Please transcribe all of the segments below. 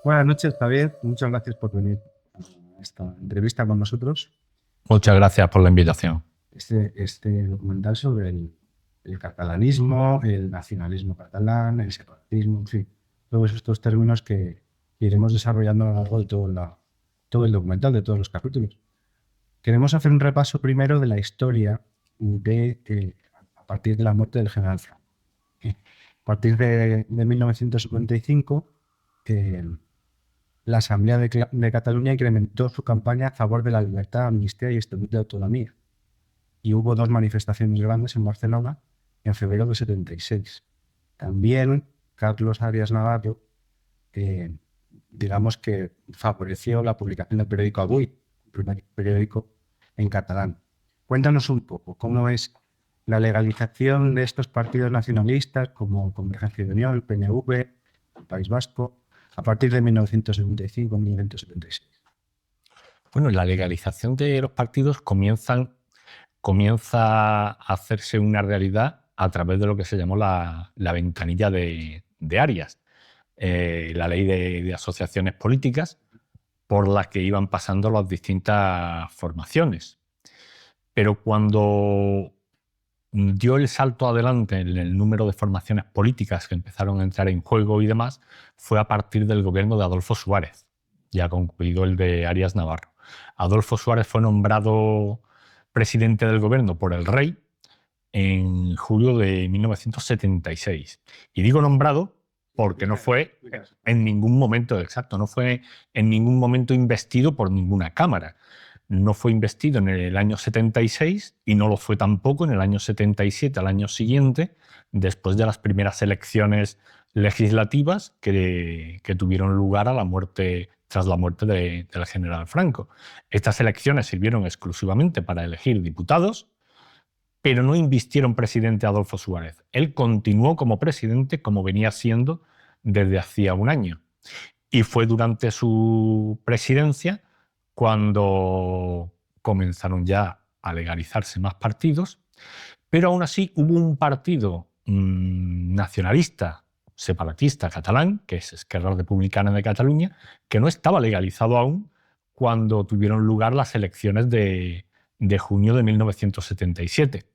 Buenas noches, Javier. Muchas gracias por venir a esta entrevista con nosotros. Muchas gracias por la invitación. Este documental sobre el catalanismo, el nacionalismo catalán, el separatismo, en fin, todos estos términos que iremos desarrollando a lo largo de todo el documental, de todos los capítulos. Queremos hacer un repaso primero de la historia a partir de la muerte del general Franco. A partir de 1955, la Asamblea de Cataluña incrementó su campaña a favor de la libertad, amnistía y estatuto de autonomía. Y hubo dos manifestaciones grandes en Barcelona en febrero de 76. También Carlos Arias Navarro, digamos que favoreció la publicación del periódico Avui, el primer periódico en catalán. Cuéntanos un poco cómo es la legalización de estos partidos nacionalistas como Convergencia y Unión, el PNV, el País Vasco, a partir de 1975-1976. Bueno, la legalización de los partidos comienza a hacerse una realidad a través de lo que se llamó la ventanilla de Arias, la ley de asociaciones políticas por las que iban pasando las distintas formaciones. Pero cuando dio el salto adelante en el número de formaciones políticas que empezaron a entrar en juego y demás, fue a partir del gobierno de Adolfo Suárez, ya concluido el de Arias Navarro. Adolfo Suárez fue nombrado presidente del gobierno por el rey en julio de 1976. Y digo nombrado porque no fue en ningún momento, exacto, no fue en ningún momento investido por ninguna cámara. No fue investido en el año 76 y no lo fue tampoco en el año 77, al año siguiente, después de las primeras elecciones legislativas que tuvieron lugar tras la muerte del general Franco. Estas elecciones sirvieron exclusivamente para elegir diputados, pero no invistieron presidente Adolfo Suárez. Él continuó como presidente como venía siendo desde hacía un año. Y fue durante su presidencia cuando comenzaron ya a legalizarse más partidos, pero aún así hubo un partido nacionalista, separatista catalán, que es Esquerra Republicana de Cataluña, que no estaba legalizado aún cuando tuvieron lugar las elecciones de junio de 1977.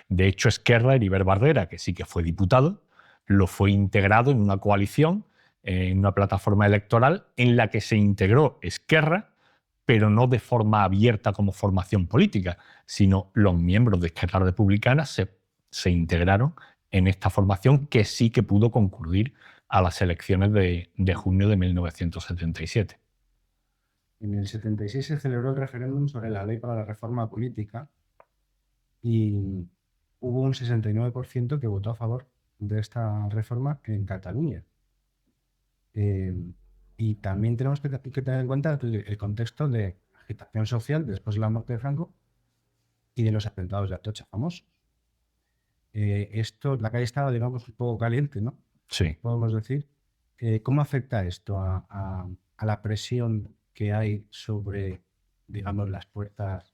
De hecho, Esquerra, Heribert Barrera, que sí que fue diputado, lo fue integrado en una coalición, en una plataforma electoral en la que se integró Esquerra, pero no de forma abierta como formación política, sino los miembros de Esquerra Republicana se integraron en esta formación que sí que pudo concurrir a las elecciones de junio de 1977. En el 76 se celebró el referéndum sobre la ley para la reforma política y hubo un 69% que votó a favor de esta reforma en Cataluña. Y también tenemos que tener en cuenta el contexto de agitación social después de la muerte de Franco y de los atentados de Atocha famosos. La calle estaba, digamos, un poco caliente, ¿no? Sí. Podemos decir. ¿Cómo afecta esto a la presión que hay sobre, digamos, las fuerzas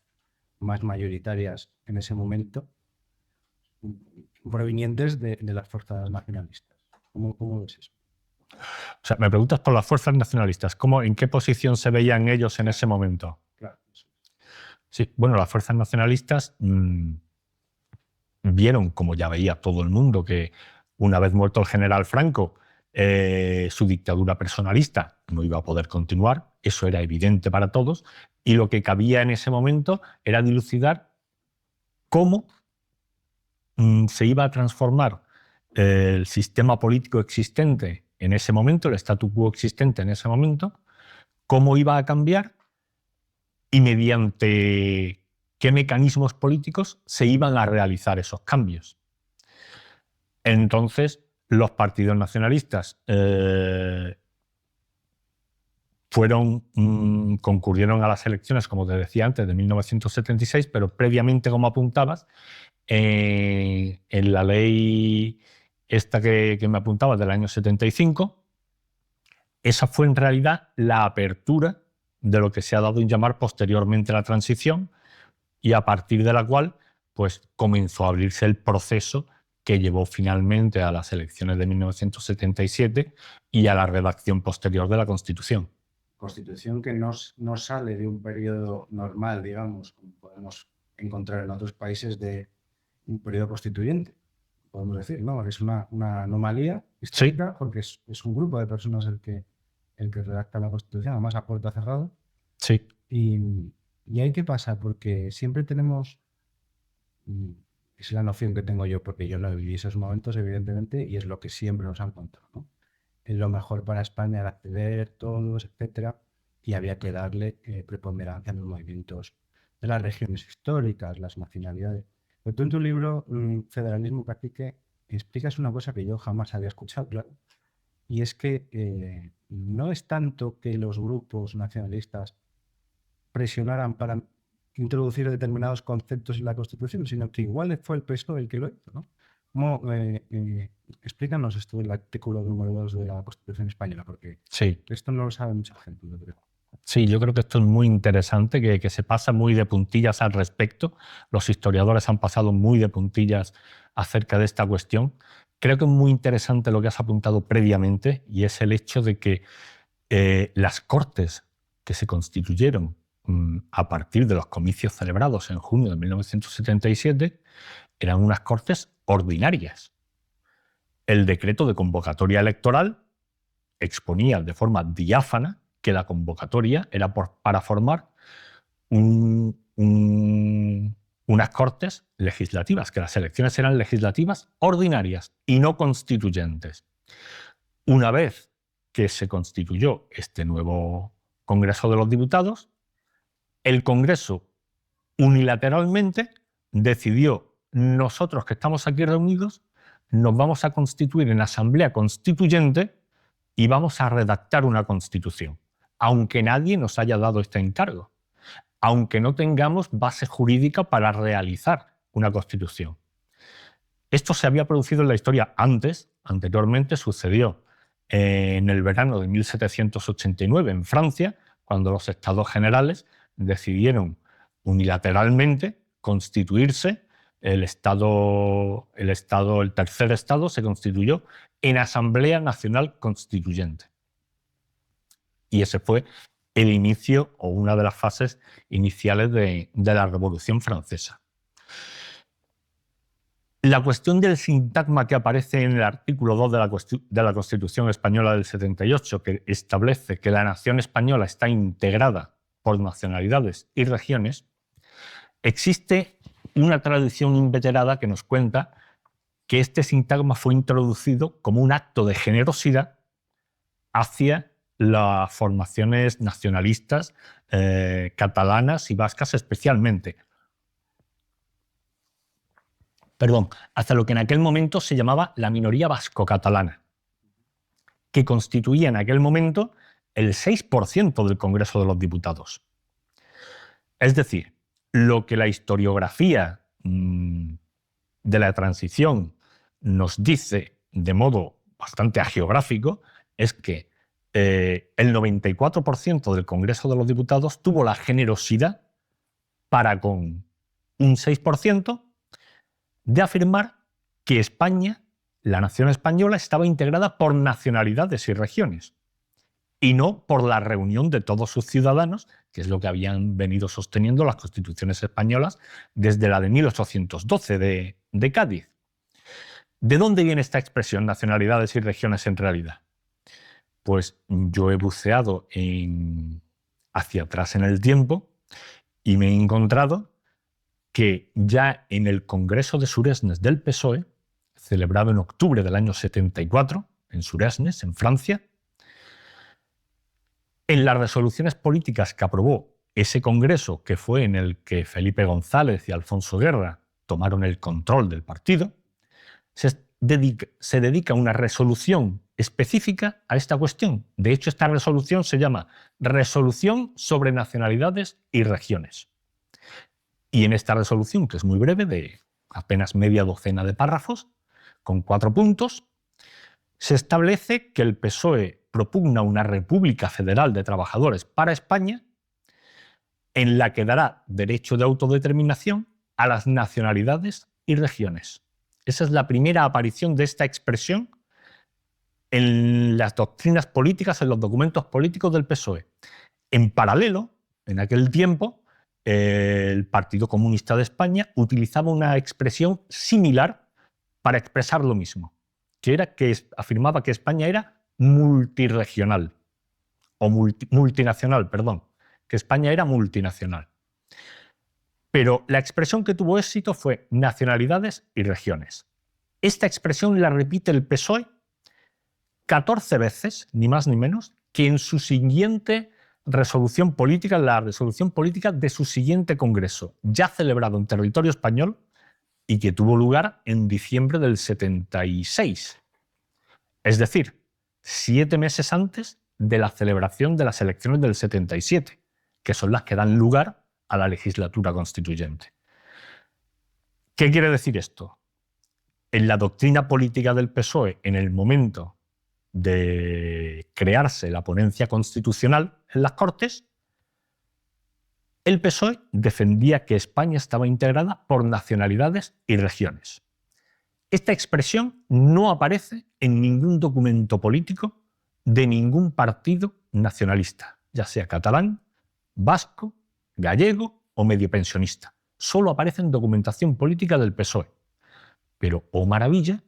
más mayoritarias en ese momento, provenientes de las fuerzas nacionalistas? ¿Cómo ves eso? O sea, me preguntas por las fuerzas nacionalistas, ¿en qué posición se veían ellos en ese momento? Claro. Sí, bueno, las fuerzas nacionalistas vieron, como ya veía todo el mundo, que una vez muerto el general Franco, su dictadura personalista no iba a poder continuar, eso era evidente para todos, y lo que cabía en ese momento era dilucidar cómo se iba a transformar el sistema político existente en ese momento, el statu quo existente en ese momento, cómo iba a cambiar y mediante qué mecanismos políticos se iban a realizar esos cambios. Entonces, los partidos nacionalistas concurrieron a las elecciones, como te decía antes, de 1976, pero previamente, como apuntabas, en la ley esta que me apuntabas del año 75, esa fue en realidad la apertura de lo que se ha dado en llamar posteriormente la transición, y a partir de la cual pues, comenzó a abrirse el proceso que llevó finalmente a las elecciones de 1977 y a la redacción posterior de la Constitución. Constitución que no sale de un periodo normal, digamos, como podemos encontrar en otros países, de un periodo constituyente, podemos decir, ¿no? Es una anomalía histórica, porque es un grupo de personas el que redacta la Constitución, además a puerta cerrada. Sí. ¿Y ahí qué pasa? Porque siempre tenemos, es la noción que tengo yo, porque yo no viví esos momentos, evidentemente, y es lo que siempre nos han contado, ¿no? Es lo mejor para España era acceder, todos, etcétera, y había que darle preponderancia a los movimientos de las regiones históricas, las nacionalidades. Pero tú en tu libro, Federalismo Practique, explicas una cosa que yo jamás había escuchado, claro, y es que no es tanto que los grupos nacionalistas presionaran para introducir determinados conceptos en la Constitución, sino que igual fue el PSOE el que lo hizo, ¿no? Explícanos esto del artículo número 2 de la Constitución española, porque Sí. esto no lo sabe mucha gente, yo creo. Sí, yo creo que esto es muy interesante, que se pasa muy de puntillas al respecto. Los historiadores han pasado muy de puntillas acerca de esta cuestión. Creo que es muy interesante lo que has apuntado previamente, y es el hecho de que las Cortes que se constituyeron a partir de los comicios celebrados en junio de 1977 eran unas Cortes ordinarias. El decreto de convocatoria electoral exponía de forma diáfana que la convocatoria era para formar unas Cortes legislativas, que las elecciones eran legislativas ordinarias y no constituyentes. Una vez que se constituyó este nuevo Congreso de los Diputados, el Congreso unilateralmente decidió: nosotros que estamos aquí reunidos nos vamos a constituir en Asamblea Constituyente y vamos a redactar una Constitución, aunque nadie nos haya dado este encargo, aunque no tengamos base jurídica para realizar una Constitución. Esto se había producido en la historia anteriormente sucedió en el verano de 1789 en Francia, cuando los Estados Generales decidieron unilateralmente constituirse. El tercer estado se constituyó en Asamblea Nacional Constituyente. Y ese fue el inicio, o una de las fases iniciales de la Revolución Francesa. La cuestión del sintagma que aparece en el artículo 2 de la Constitución Española del 78, que establece que la nación española está integrada por nacionalidades y regiones, existe una tradición inveterada que nos cuenta que este sintagma fue introducido como un acto de generosidad hacia las formaciones nacionalistas catalanas y vascas especialmente. Hasta lo que en aquel momento se llamaba la minoría vasco-catalana, que constituía en aquel momento el 6% del Congreso de los Diputados. Es decir, lo que la historiografía de la transición nos dice de modo bastante agiográfico es que el 94% del Congreso de los Diputados tuvo la generosidad para, con un 6%, de afirmar que España, la nación española, estaba integrada por nacionalidades y regiones, y no por la reunión de todos sus ciudadanos, que es lo que habían venido sosteniendo las constituciones españolas desde la de 1812 de Cádiz. ¿De dónde viene esta expresión, nacionalidades y regiones en realidad? Pues yo he buceado hacia atrás en el tiempo y me he encontrado que ya en el Congreso de Suresnes del PSOE, celebrado en octubre del año 74, en Suresnes, en Francia, en las resoluciones políticas que aprobó ese Congreso, que fue en el que Felipe González y Alfonso Guerra tomaron el control del partido, se dedica una resolución específica a esta cuestión. De hecho, esta resolución se llama Resolución sobre Nacionalidades y Regiones. Y en esta resolución, que es muy breve, de apenas media docena de párrafos, con 4 puntos, se establece que el PSOE propugna una República Federal de Trabajadores para España, en la que dará derecho de autodeterminación a las nacionalidades y regiones. Esa es la primera aparición de esta expresión en las doctrinas políticas, en los documentos políticos del PSOE. En paralelo, en aquel tiempo, el Partido Comunista de España utilizaba una expresión similar para expresar lo mismo, que era que afirmaba que España era multirregional, o multinacional, perdón, que España era multinacional. Pero la expresión que tuvo éxito fue nacionalidades y regiones. Esta expresión la repite el PSOE 14 veces, ni más ni menos, que en su siguiente resolución política, la resolución política de su siguiente congreso, ya celebrado en territorio español y que tuvo lugar en diciembre del 76. Es decir, 7 meses antes de la celebración de las elecciones del 77, que son las que dan lugar a la legislatura constituyente. ¿Qué quiere decir esto? En la doctrina política del PSOE, en el momento de crearse la ponencia constitucional en las Cortes, el PSOE defendía que España estaba integrada por nacionalidades y regiones. Esta expresión no aparece en ningún documento político de ningún partido nacionalista, ya sea catalán, vasco, gallego o mediopensionista. Solo aparece en documentación política del PSOE. Pero, oh maravilla,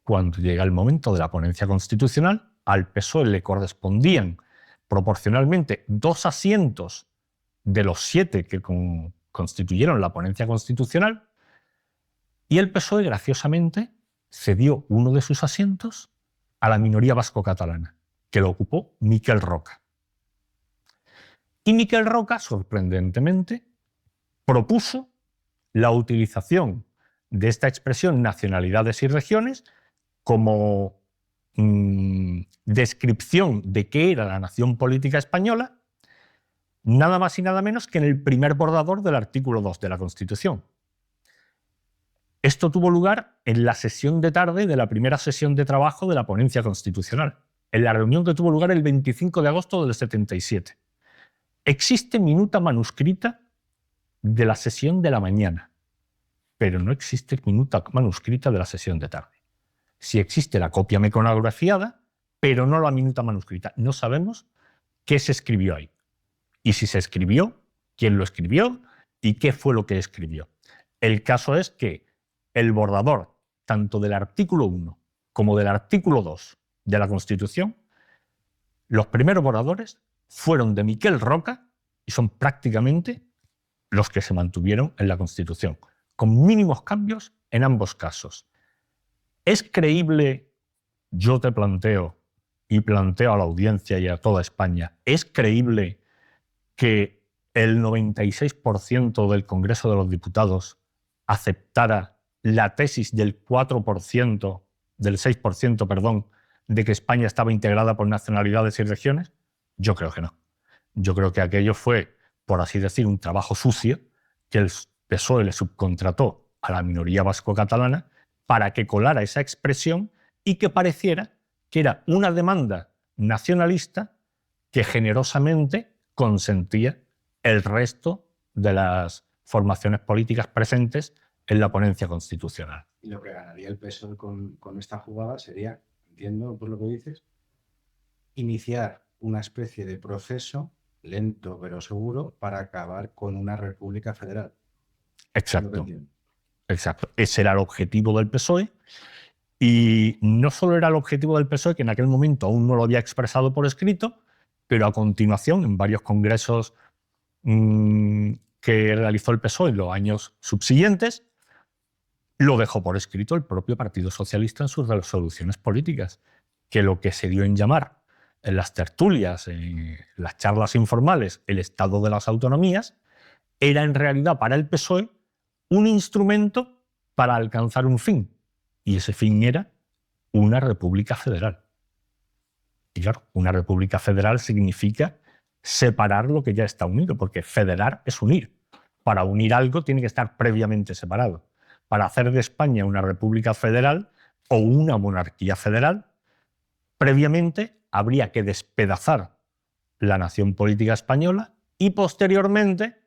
cuando llega el momento de la ponencia constitucional, al PSOE le correspondían proporcionalmente 2 asientos de los 7 que constituyeron la ponencia constitucional, y el PSOE, graciosamente, cedió uno de sus asientos a la minoría vasco-catalana, que lo ocupó Miquel Roca. Y Miquel Roca, sorprendentemente, propuso la utilización de esta expresión nacionalidades y regiones como descripción de qué era la nación política española, nada más y nada menos que en el primer borrador del artículo 2 de la Constitución. Esto tuvo lugar en la sesión de tarde de la primera sesión de trabajo de la ponencia constitucional, en la reunión que tuvo lugar el 25 de agosto del 77. Existe minuta manuscrita de la sesión de la mañana, pero no existe minuta manuscrita de la sesión de tarde. Sí existe la copia meconografiada, pero no la minuta manuscrita. No sabemos qué se escribió ahí. Y si se escribió, quién lo escribió y qué fue lo que escribió. El caso es que el borrador, tanto del artículo 1 como del artículo 2 de la Constitución, los primeros borradores fueron de Miquel Roca y son prácticamente los que se mantuvieron en la Constitución, con mínimos cambios en ambos casos. ¿Es creíble, yo te planteo, y planteo a la audiencia y a toda España, es creíble que el 96% del Congreso de los Diputados aceptara la tesis del 4%, del 6%, perdón, de que España estaba integrada por nacionalidades y regiones? Yo creo que no. Yo creo que aquello fue, por así decir, un trabajo sucio que el PSOE le subcontrató a la minoría vasco-catalana para que colara esa expresión y que pareciera que era una demanda nacionalista que generosamente consentía el resto de las formaciones políticas presentes en la ponencia constitucional. Y lo que ganaría el PSOE con esta jugada sería, entiendo por lo que dices, iniciar una especie de proceso lento pero seguro para acabar con una república federal. Exacto. Exacto. Ese era el objetivo del PSOE. Y no solo era el objetivo del PSOE, que en aquel momento aún no lo había expresado por escrito, pero a continuación, en varios congresos que realizó el PSOE en los años subsiguientes, lo dejó por escrito el propio Partido Socialista en sus resoluciones políticas, que lo que se dio en llamar en las tertulias, en las charlas informales, el Estado de las Autonomías, era en realidad para el PSOE un instrumento para alcanzar un fin. Y ese fin era una república federal. Y claro, una república federal significa separar lo que ya está unido, porque federar es unir. Para unir algo tiene que estar previamente separado. Para hacer de España una república federal o una monarquía federal, previamente habría que despedazar la nación política española y posteriormente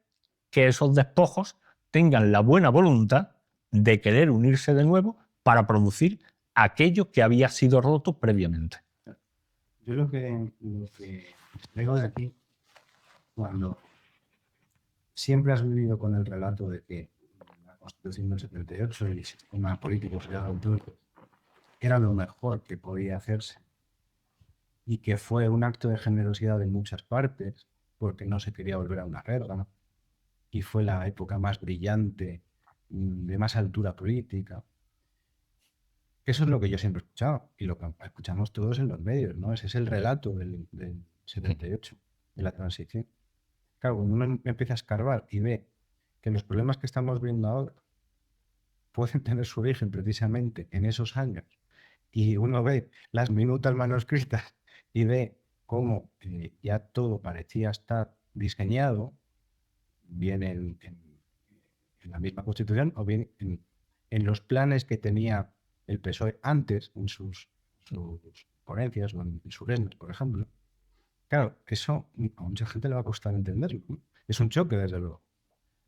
que esos despojos tengan la buena voluntad de querer unirse de nuevo para producir aquello que había sido roto previamente. Yo lo que traigo de aquí, cuando siempre has vivido con el relato de que la Constitución del 78 y el sistema político social autónomo era lo mejor que podía hacerse y que fue un acto de generosidad en muchas partes, porque no se quería volver a una guerra, y fue la época más brillante, de más altura política. Eso es lo que yo siempre he escuchado, y lo que escuchamos todos en los medios, ¿no? Ese es el relato del 78, de la transición. Claro, cuando uno empieza a escarbar y ve que los problemas que estamos viendo ahora pueden tener su origen precisamente en esos años, y uno ve las minutas manuscritas y ve cómo ya todo parecía estar diseñado, bien en la misma Constitución o bien en los planes que tenía el PSOE antes en sus ponencias o en sus leyes, por ejemplo. Claro, eso a mucha gente le va a costar entenderlo, ¿no? Es un choque, desde luego.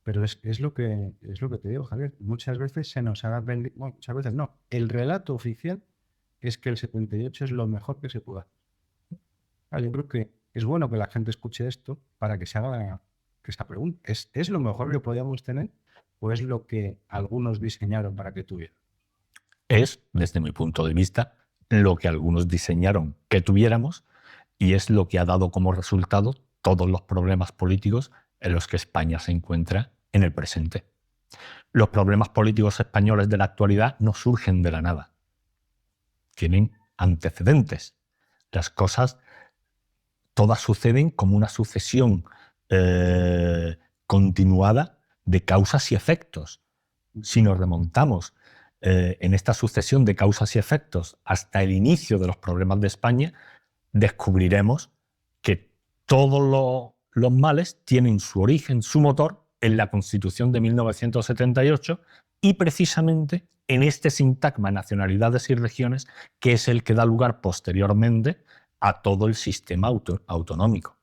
Pero es lo que te digo, Javier. Muchas veces se nos ha vendido, bueno, muchas veces no. El relato oficial es que el 78 es lo mejor que se puede hacer. Claro, yo creo que es bueno que la gente escuche esto para que se haga esa pregunta. ¿Es lo mejor que podíamos tener o es lo que algunos diseñaron para que tuviera? Es, desde mi punto de vista, lo que algunos diseñaron que tuviéramos y es lo que ha dado como resultado todos los problemas políticos en los que España se encuentra en el presente. Los problemas políticos españoles de la actualidad no surgen de la nada. Tienen antecedentes. Las cosas todas suceden como una sucesión continuada de causas y efectos. Si nos remontamos en esta sucesión de causas y efectos hasta el inicio de los problemas de España, descubriremos que todos los males tienen su origen, su motor, en la Constitución de 1978 y precisamente en este sintagma nacionalidades y regiones que es el que da lugar posteriormente a todo el sistema autonómico.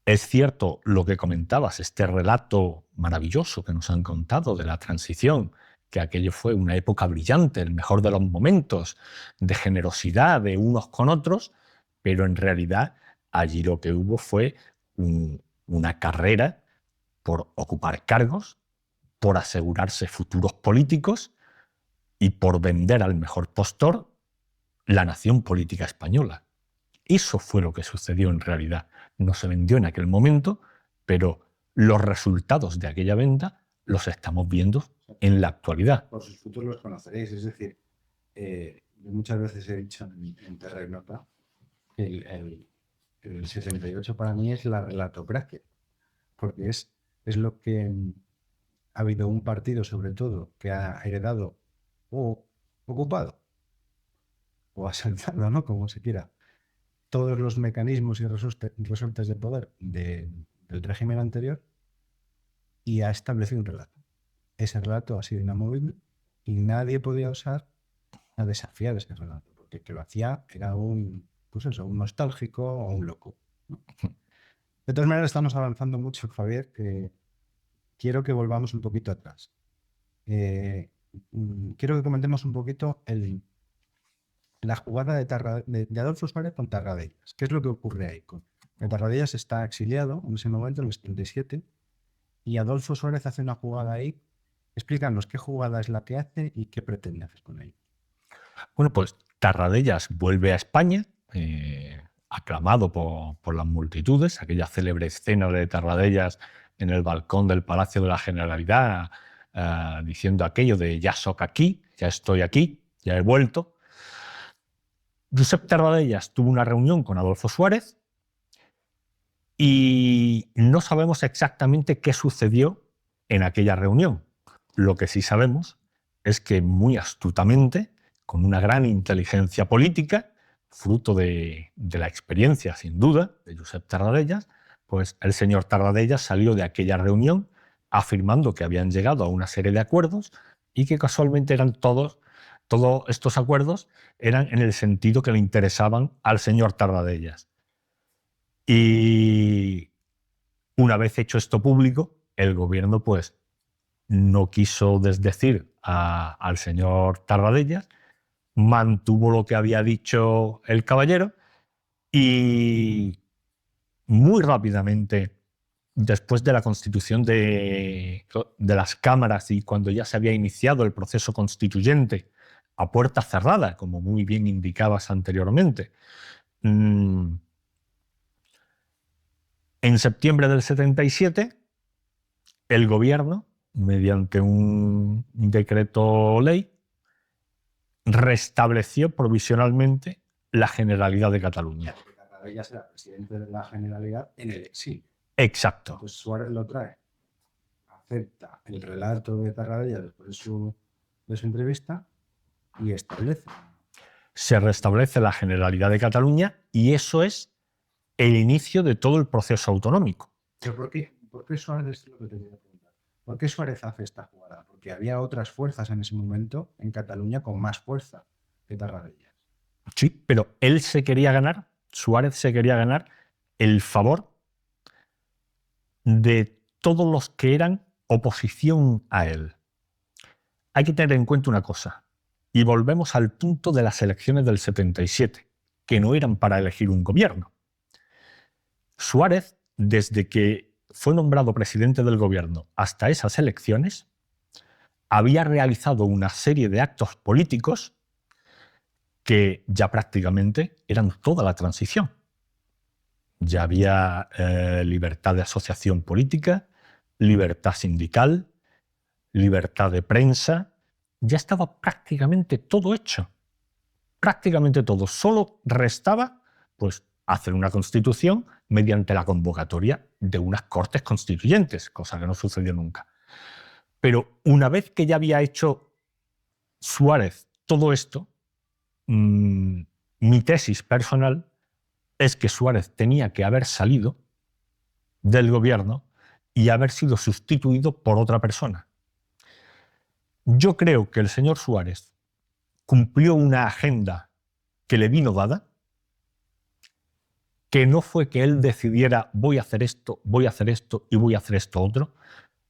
Es cierto lo que comentabas, este relato maravilloso que nos han contado de la transición, que aquello fue una época brillante, el mejor de los momentos, de generosidad de unos con otros, pero en realidad allí lo que hubo fue una carrera por ocupar cargos, por asegurarse futuros políticos y por vender al mejor postor la nación política española. Eso fue lo que sucedió en realidad. No se vendió en aquel momento, pero los resultados de aquella venta los estamos viendo en la actualidad. Por sus futuros los conoceréis. Es decir, muchas veces he dicho en Terra Ignota que el 68 para mí es la relatocracia, porque es lo que ha habido un partido, sobre todo, que ha heredado o ocupado o asaltado, ¿no? Como se quiera, todos los mecanismos y resortes de poder del régimen anterior y ha establecido un relato. Ese relato ha sido inamovible y nadie podía osar a desafiar ese relato, porque el que lo hacía era un nostálgico o un loco, ¿no? De todas maneras, estamos avanzando mucho, Javier, que quiero que volvamos un poquito atrás. Quiero que comentemos un poquito la jugada de Adolfo Suárez con Tarradellas. ¿Qué es lo que ocurre ahí? Tarradellas está exiliado en ese momento, en el 77, y Adolfo Suárez hace una jugada ahí. Explícanos qué jugada es la que hace y qué pretende hacer con ella. Bueno, pues Tarradellas vuelve a España, aclamado por las multitudes, aquella célebre escena de Tarradellas en el balcón del Palacio de la Generalidad, diciendo aquello de «ya soc aquí, ya estoy aquí, ya he vuelto». Josep Tarradellas tuvo una reunión con Adolfo Suárez y no sabemos exactamente qué sucedió en aquella reunión. Lo que sí sabemos es que muy astutamente, con una gran inteligencia política, fruto de la experiencia, sin duda, de Josep Tarradellas, pues el señor Tarradellas salió de aquella reunión afirmando que habían llegado a una serie de acuerdos y que casualmente eran todos estos acuerdos eran en el sentido que le interesaban al señor Tarradellas. Y una vez hecho esto público, el gobierno pues no quiso desdecir al señor Tarradellas, mantuvo lo que había dicho el caballero y muy rápidamente, después de la constitución de las cámaras y cuando ya se había iniciado el proceso constituyente a puerta cerrada, como muy bien indicabas anteriormente, en septiembre del 77, el gobierno, mediante un decreto ley, restableció provisionalmente la Generalidad de Cataluña. Tarradellas era presidente de la Generalidad en el exilio. Exacto. Pues Suárez lo trae, acepta el relato de Tarradellas después de su entrevista y establece. Se restablece la Generalidad de Cataluña y eso es el inicio de todo el proceso autonómico. ¿Pero por qué Suárez, es lo que te quería preguntar? ¿Por qué Suárez hace esta jugada? Porque había otras fuerzas en ese momento en Cataluña con más fuerza que Tarradellas. Sí, pero él se quería ganar, Suárez se quería ganar el favor de todos los que eran oposición a él. Hay que tener en cuenta una cosa, y volvemos al punto de las elecciones del 77, que no eran para elegir un gobierno. Suárez, desde que fue nombrado presidente del gobierno hasta esas elecciones, había realizado una serie de actos políticos que ya prácticamente eran toda la transición. Ya había libertad de asociación política, libertad sindical, libertad de prensa. Ya estaba prácticamente todo hecho. Prácticamente todo. Solo restaba pues, hacer una constitución mediante la convocatoria de unas cortes constituyentes, cosa que no sucedió nunca. Pero una vez que ya había hecho Suárez todo esto, mi tesis personal es que Suárez tenía que haber salido del gobierno y haber sido sustituido por otra persona. Yo creo que el señor Suárez cumplió una agenda que le vino dada, que no fue que él decidiera voy a hacer esto y voy a hacer esto otro,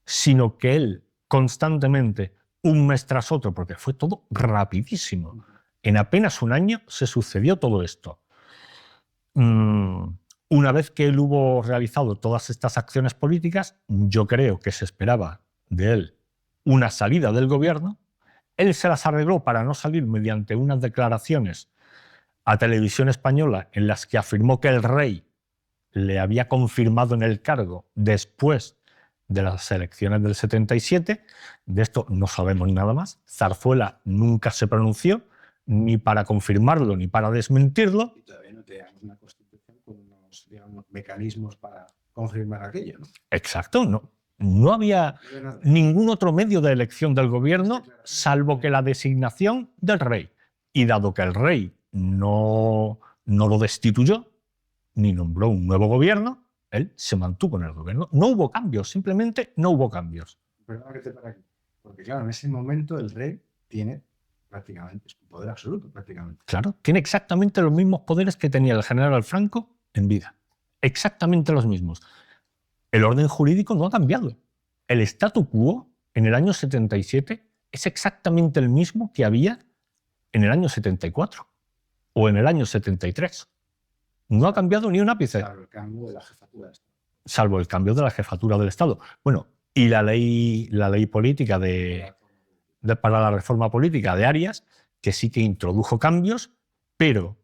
sino que él constantemente, un mes tras otro, porque fue todo rapidísimo. En apenas un año se sucedió todo esto. Una vez que él hubo realizado todas estas acciones políticas, yo creo que se esperaba de él una salida del gobierno. Él se las arregló para no salir mediante unas declaraciones a Televisión Española en las que afirmó que el rey le había confirmado en el cargo después de las elecciones del 77. De esto no sabemos nada más. Zarzuela nunca se pronunció ni para confirmarlo ni para desmentirlo. Y todavía no tenemos una constitución con unos, digamos, mecanismos para confirmar aquello, ¿no? Exacto, no había ningún otro medio de elección del gobierno salvo que la designación del rey. Y dado que el rey no lo destituyó ni nombró un nuevo gobierno, él se mantuvo en el gobierno. No hubo cambios, simplemente no hubo cambios. Perdona que te pare aquí. Porque claro, en ese momento el rey tiene prácticamente, es un poder absoluto prácticamente. Claro, tiene exactamente los mismos poderes que tenía el general Franco en vida. Exactamente los mismos. El orden jurídico no ha cambiado. El statu quo en el año 77 es exactamente el mismo que había en el año 74 o en el año 73. No ha cambiado ni un ápice. Claro, el cambio de la jefatura de Estado. Salvo el cambio de la jefatura del Estado. Bueno, y la ley política para la reforma política de Arias, que sí que introdujo cambios, pero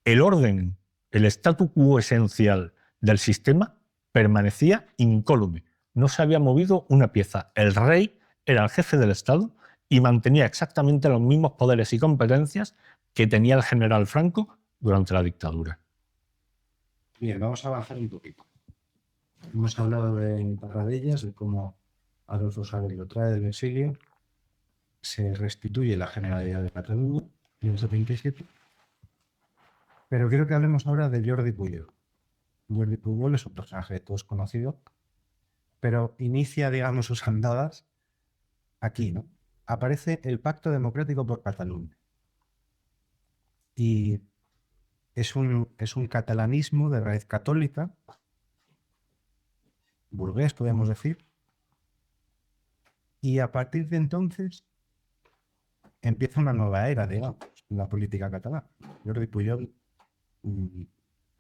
el orden, el statu quo esencial del sistema permanecía incólume. No se había movido una pieza. El rey era el jefe del Estado y mantenía exactamente los mismos poderes y competencias que tenía el general Franco durante la dictadura. Bien, vamos a avanzar un poquito. Hemos hablado de Tarradellas, de cómo Adolfo Suárez lo trae del exilio, se restituye la Generalidad de Cataluña en el 77, pero quiero que hablemos ahora de Jordi Pujol. Jordi Pujol es un personaje de todos conocido, pero inicia, digamos, sus andadas aquí, ¿no? Aparece el Pacto Democrático por Cataluña. Y es un catalanismo de raíz católica, burgués, podemos decir. Y a partir de entonces empieza una nueva era, digamos, en la política catalana. Jordi Pujol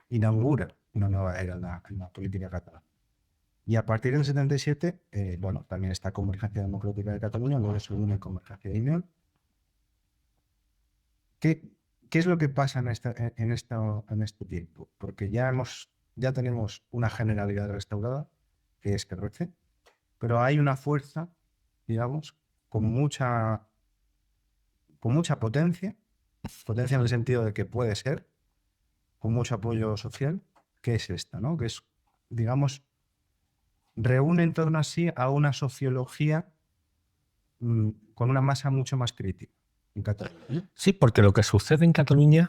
inaugura una nueva era en la política catalana. Y a partir del 77, bueno, también está Convergencia Democrática de Cataluña, luego se une Convergencia de Unión. ¿Qué es lo que pasa en este tiempo? Porque ya tenemos una generalidad restaurada, que es Kerrece, pero hay una fuerza, digamos, con mucha potencia en el sentido de que puede ser, con mucho apoyo social, que es esta, ¿no? Que es, digamos, reúne en torno así a una sociología con una masa mucho más crítica en Cataluña. Sí, porque lo que sucede en Cataluña,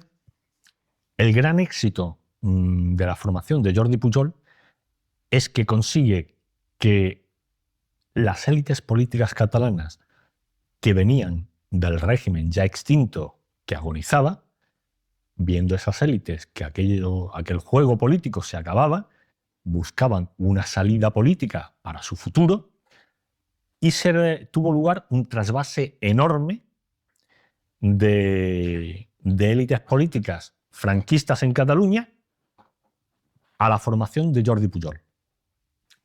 el gran éxito de la formación de Jordi Pujol es que consigue que las élites políticas catalanas que venían del régimen ya extinto que agonizaba, viendo esas élites que aquel juego político se acababa, buscaban una salida política para su futuro y tuvo lugar un trasvase enorme de élites políticas franquistas en Cataluña a la formación de Jordi Pujol.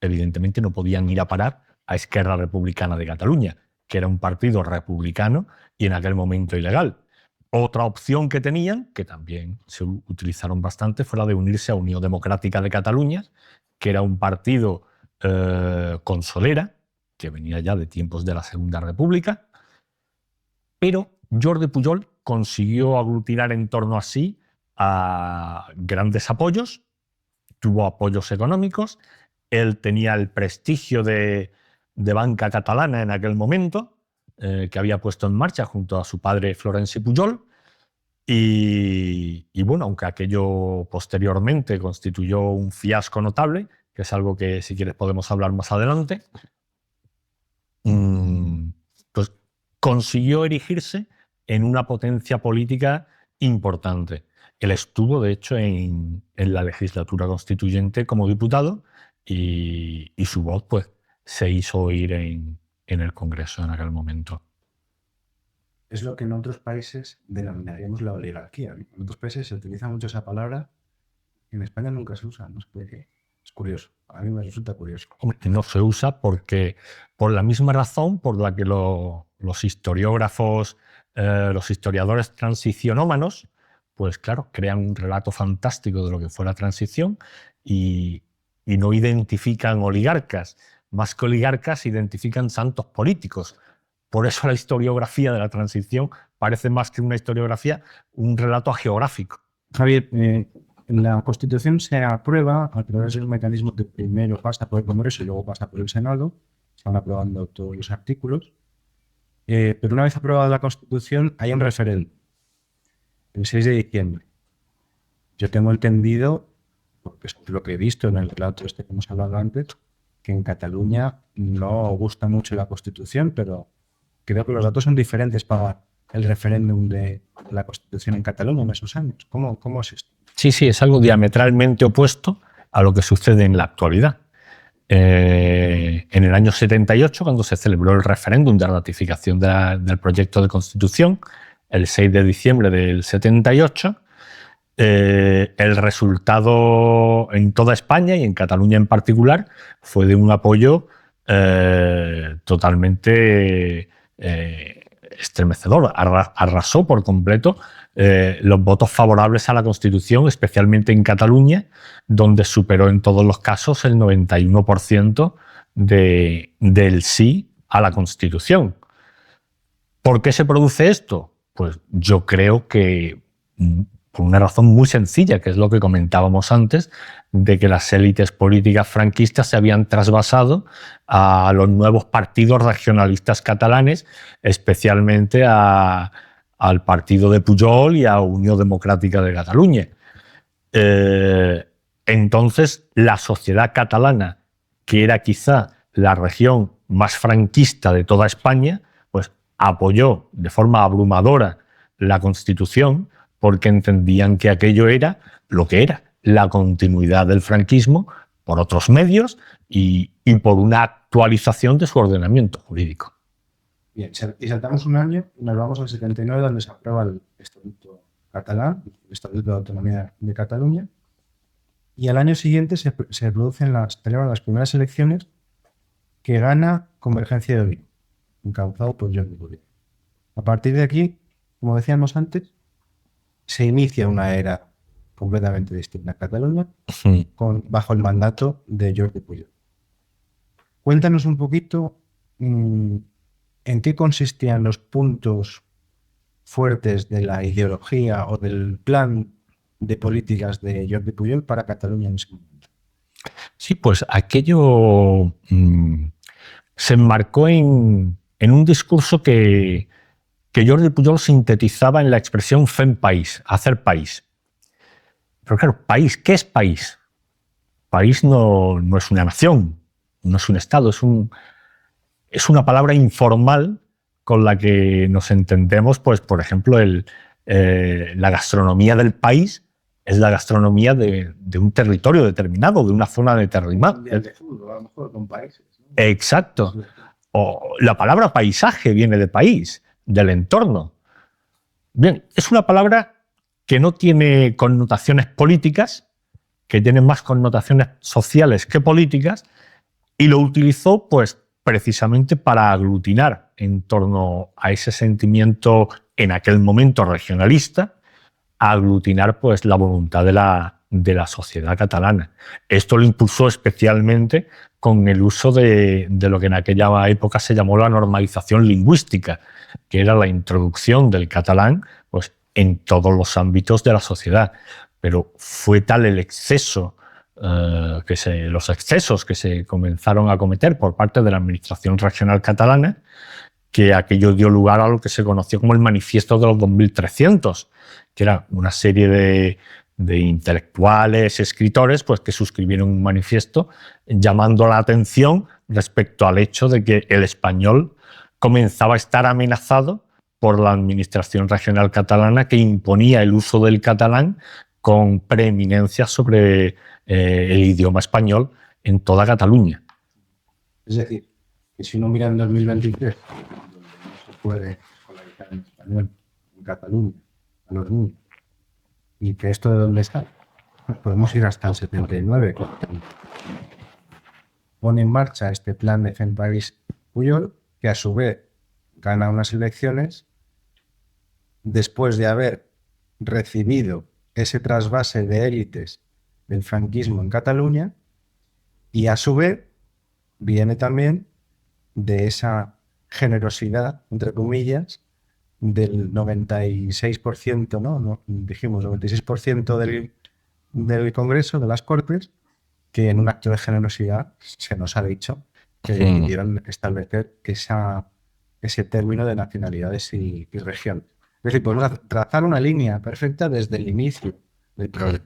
Evidentemente no podían ir a parar a Esquerra Republicana de Cataluña, que era un partido republicano y en aquel momento ilegal. Otra opción que tenían, que también se utilizaron bastante, fue la de unirse a Unión Democrática de Cataluña, que era un partido con solera, que venía ya de tiempos de la Segunda República, pero Jordi Pujol consiguió aglutinar en torno a sí a grandes apoyos, tuvo apoyos económicos, él tenía el prestigio de banca catalana en aquel momento, que había puesto en marcha junto a su padre Florenci Pujol, y bueno, aunque aquello posteriormente constituyó un fiasco notable, que es algo que si quieres podemos hablar más adelante, pues consiguió erigirse en una potencia política importante. Él estuvo, de hecho, en la legislatura constituyente como diputado y su voz pues, se hizo oír en el Congreso en aquel momento. Es lo que en otros países denominaríamos la oligarquía. En otros países se utiliza mucho esa palabra, en España nunca se usa, no sé por qué. Es curioso, a mí me resulta curioso. Hombre, no se usa porque, por la misma razón por la que los historiógrafos, los historiadores transicionómanos, pues claro, crean un relato fantástico de lo que fue la transición y no identifican oligarcas. Más que oligarcas, identifican santos políticos. Por eso la historiografía de la transición parece más que una historiografía, un relato geográfico. Javier, la Constitución se aprueba a través de un mecanismo que primero pasa por el Congreso y luego pasa por el Senado. Se van aprobando todos los artículos. Pero una vez aprobada la Constitución hay un referéndum, el 6 de diciembre. Yo tengo entendido, porque es lo que he visto en el relato este que hemos hablado antes, que en Cataluña no gusta mucho la Constitución, pero creo que los datos son diferentes para el referéndum de la Constitución en Cataluña en esos años. ¿Cómo es esto? Sí, es algo diametralmente opuesto a lo que sucede en la actualidad. En el año 78, cuando se celebró el referéndum de ratificación del proyecto de Constitución, el 6 de diciembre del 78, el resultado en toda España y en Cataluña en particular fue de un apoyo totalmente estremecedor. Arrasó por completo los votos favorables a la Constitución, especialmente en Cataluña, donde superó en todos los casos el 91% del sí a la Constitución. ¿Por qué se produce esto? Pues yo creo que por una razón muy sencilla, que es lo que comentábamos antes, de que las élites políticas franquistas se habían trasvasado a los nuevos partidos regionalistas catalanes, especialmente al partido de Pujol y a Unión Democrática de Cataluña. Entonces, la sociedad catalana, que era quizá la región más franquista de toda España, pues apoyó de forma abrumadora la Constitución porque entendían que aquello era lo que era, la continuidad del franquismo por otros medios y por una actualización de su ordenamiento jurídico. Bien, y saltamos un año y nos vamos al 79, donde se aprueba el Estatuto catalán, el Estatuto de Autonomía de Cataluña, y al año siguiente se celebran las primeras elecciones que gana Convergencia de Unió, encabezado por Jordi Pujol. A partir de aquí, como decíamos antes, se inicia una era completamente distinta en Cataluña, bajo el mandato de Jordi Pujol. Cuéntanos un poquito en qué consistían los puntos fuertes de la ideología o del plan de políticas de Jordi Pujol para Cataluña en ese momento. Sí, pues aquello se enmarcó en un discurso que Jordi Pujol sintetizaba en la expresión fem país, hacer país. Pero claro, país, ¿qué es país? País no es una nación, no es un estado, es una palabra informal con la que nos entendemos, pues, por ejemplo, la gastronomía del país es la gastronomía de un territorio determinado, de una zona determinada. A lo mejor con países, ¿no? Exacto. O la palabra paisaje viene de país, del entorno. Bien, es una palabra que no tiene connotaciones políticas, que tiene más connotaciones sociales que políticas, y lo utilizó, pues, precisamente para aglutinar en torno a ese sentimiento en aquel momento regionalista, a aglutinar, pues, la voluntad de la sociedad catalana. Esto lo impulsó especialmente con el uso de lo que en aquella época se llamó la normalización lingüística, que era la introducción del catalán, pues, en todos los ámbitos de la sociedad. Pero fue tal el exceso, los excesos que se comenzaron a cometer por parte de la administración regional catalana, que aquello dio lugar a lo que se conoció como el Manifiesto de los 2300, que era una serie de intelectuales, escritores, pues, que suscribieron un manifiesto llamando la atención respecto al hecho de que el español comenzaba a estar amenazado por la administración regional catalana, que imponía el uso del catalán con preeminencia sobre el idioma español en toda Cataluña. Es decir, que si uno mira en 2023, donde no se puede escolarizar en español en Cataluña a los niños, y que esto de dónde está, podemos ir hasta el 79, pone en marcha este plan de Fem País Pujol, que a su vez gana unas elecciones después de haber recibido ese trasvase de élites del franquismo en Cataluña, y a su vez viene también de esa generosidad, entre comillas, del 96%, ¿no? Dijimos 96% del Congreso, de las Cortes, que en un acto de generosidad se nos ha dicho que decidieron establecer ese término de nacionalidades y regiones. Es decir, podemos trazar una línea perfecta desde el inicio del problema.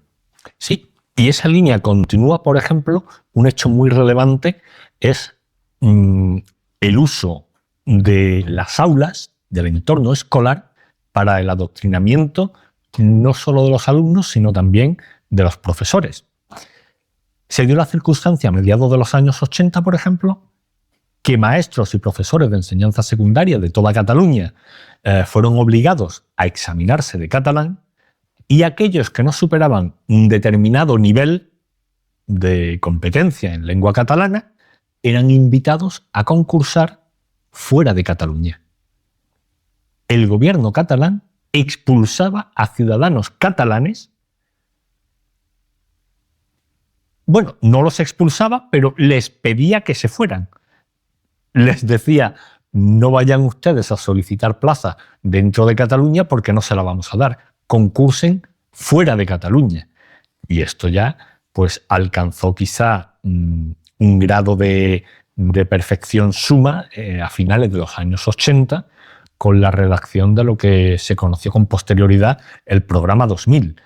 Sí, y esa línea continúa, por ejemplo, un hecho muy relevante es el uso de las aulas, del entorno escolar, para el adoctrinamiento no solo de los alumnos, sino también de los profesores. Se dio la circunstancia a mediados de los años 80, por ejemplo, que maestros y profesores de enseñanza secundaria de toda Cataluña fueron obligados a examinarse de catalán, y aquellos que no superaban un determinado nivel de competencia en lengua catalana eran invitados a concursar fuera de Cataluña. El gobierno catalán expulsaba a ciudadanos catalanes. Bueno, no los expulsaba, pero les pedía que se fueran. Les decía: no vayan ustedes a solicitar plaza dentro de Cataluña porque no se la vamos a dar. Concursen fuera de Cataluña. Y esto ya, pues, alcanzó quizá un grado de perfección suma a finales de los años 80, con la redacción de lo que se conoció con posterioridad el Programa 2000,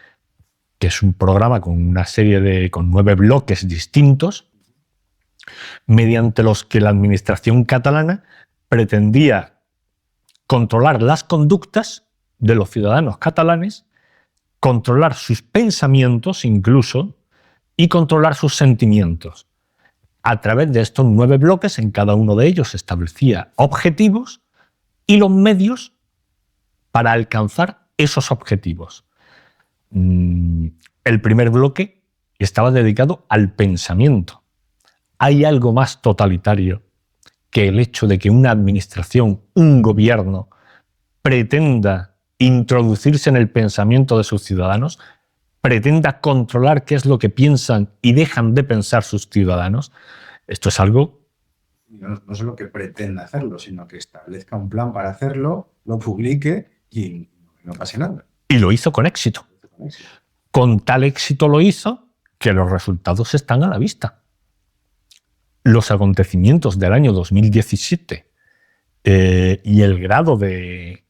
que es un programa con una serie con 9 bloques distintos, mediante los que la administración catalana pretendía controlar las conductas de los ciudadanos catalanes, controlar sus pensamientos incluso, y controlar sus sentimientos. A través de estos 9 bloques, en cada uno de ellos se establecía objetivos y los medios para alcanzar esos objetivos. El primer bloque estaba dedicado al pensamiento. ¿Hay algo más totalitario que el hecho de que una administración, un gobierno, pretenda introducirse en el pensamiento de sus ciudadanos, pretenda controlar qué es lo que piensan y dejan de pensar sus ciudadanos? Esto es algo... No solo que pretenda hacerlo, sino que establezca un plan para hacerlo, lo publique y no pase nada. Y lo hizo con éxito. Con tal éxito lo hizo que los resultados están a la vista. Los acontecimientos del año 2017 y el grado de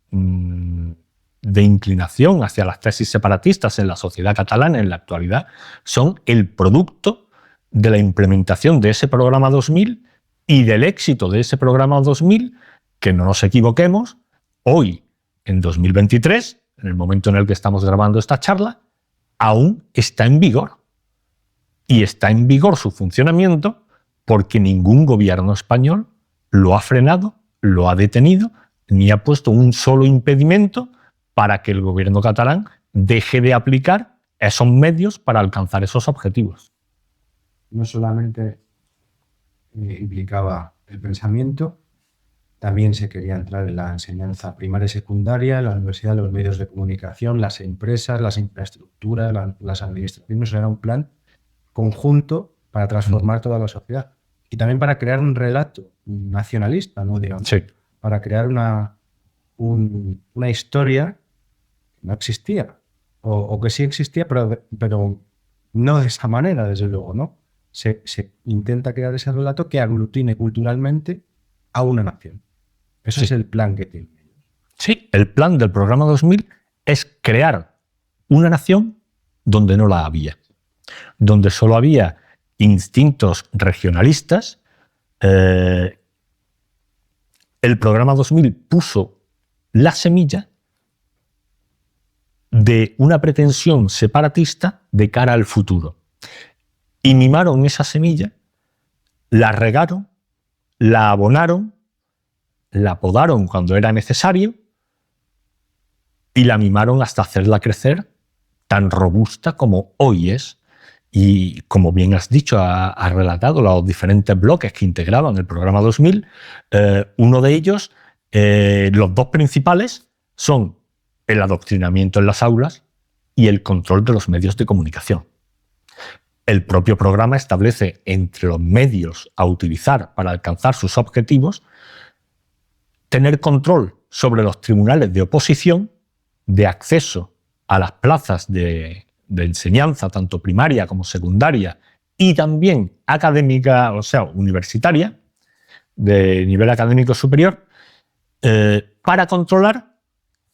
inclinación hacia las tesis separatistas en la sociedad catalana en la actualidad son el producto de la implementación de ese programa 2000 y del éxito de ese programa 2000, que no nos equivoquemos, hoy, en 2023, en el momento en el que estamos grabando esta charla, aún está en vigor. Y está en vigor su funcionamiento porque ningún gobierno español lo ha frenado, lo ha detenido, ni ha puesto un solo impedimento para que el gobierno catalán deje de aplicar esos medios para alcanzar esos objetivos. No solamente implicaba el pensamiento, también se quería entrar en la enseñanza primaria y secundaria, en la universidad, los medios de comunicación, las empresas, las infraestructuras, las administraciones. Era un plan conjunto para transformar toda la sociedad. Y también para crear un relato nacionalista, ¿no? Digamos, sí. Para crear una historia que no existía, o que sí existía, pero no de esa manera, desde luego, ¿no? Se intenta crear ese relato que aglutine culturalmente a una nación. Ese es el plan que tienen ellos. Sí, el plan del programa 2000 es crear una nación donde no la había, donde solo había instintos regionalistas. El programa 2000 puso la semilla de una pretensión separatista de cara al futuro. Y mimaron esa semilla, la regaron, la abonaron, la podaron cuando era necesario y la mimaron hasta hacerla crecer tan robusta como hoy es. Y como bien has dicho, has relatado los diferentes bloques que integraban el programa 2000. Uno de ellos, los dos principales, son el adoctrinamiento en las aulas y el control de los medios de comunicación. El propio programa establece entre los medios a utilizar para alcanzar sus objetivos tener control sobre los tribunales de oposición, de acceso a las plazas de enseñanza, tanto primaria como secundaria, y también académica, o sea, universitaria, de nivel académico superior, para controlar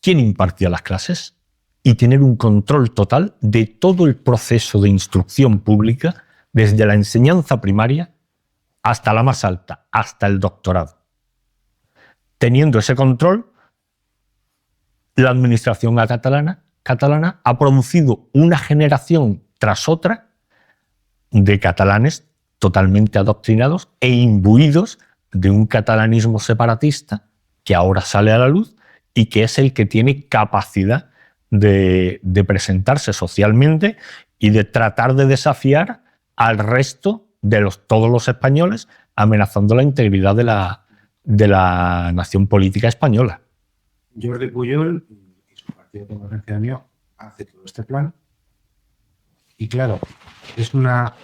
quién impartía las clases y tener un control total de todo el proceso de instrucción pública, desde la enseñanza primaria hasta la más alta, hasta el doctorado. Teniendo ese control, la administración catalana ha producido una generación tras otra de catalanes totalmente adoctrinados e imbuidos de un catalanismo separatista que ahora sale a la luz y que es el que tiene capacidad de presentarse socialmente y de tratar de desafiar al resto de todos los españoles, amenazando la integridad de la nación política española. Jordi Pujol y su partido de Convergencia y Unió hace todo este plan y claro, es una,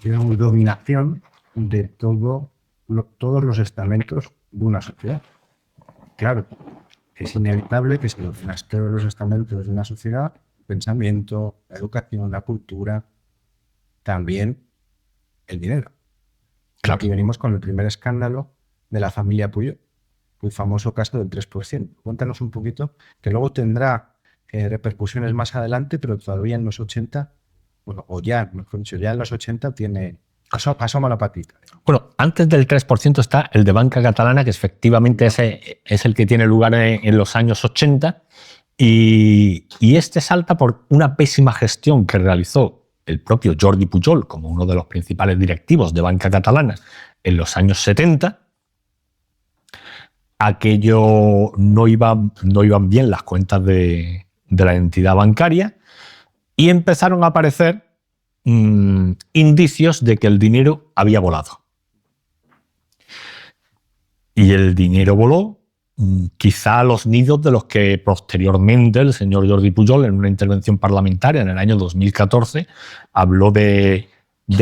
digamos, dominación de todos los estamentos de una sociedad. Claro, es inevitable que se dominen todos los estamentos de una sociedad, el pensamiento, la educación, la cultura, también el dinero. Claro. Aquí venimos con el primer escándalo de la familia Pujol, el famoso caso del 3%. Cuéntanos un poquito, que luego tendrá repercusiones más adelante, pero todavía en los 80, bueno, o ya, mejor dicho, ya en los 80 pasó mala patita. Bueno, antes del 3% está el de Banca Catalana, que efectivamente ese es el que tiene lugar en los años 80, y este salta por una pésima gestión que realizó el propio Jordi Pujol como uno de los principales directivos de Banca Catalana en los años 70, aquello no iban bien las cuentas de la entidad bancaria y empezaron a aparecer indicios de que el dinero había volado. Y el dinero voló quizá a los nidos de los que posteriormente el señor Jordi Pujol, en una intervención parlamentaria en el año 2014, habló de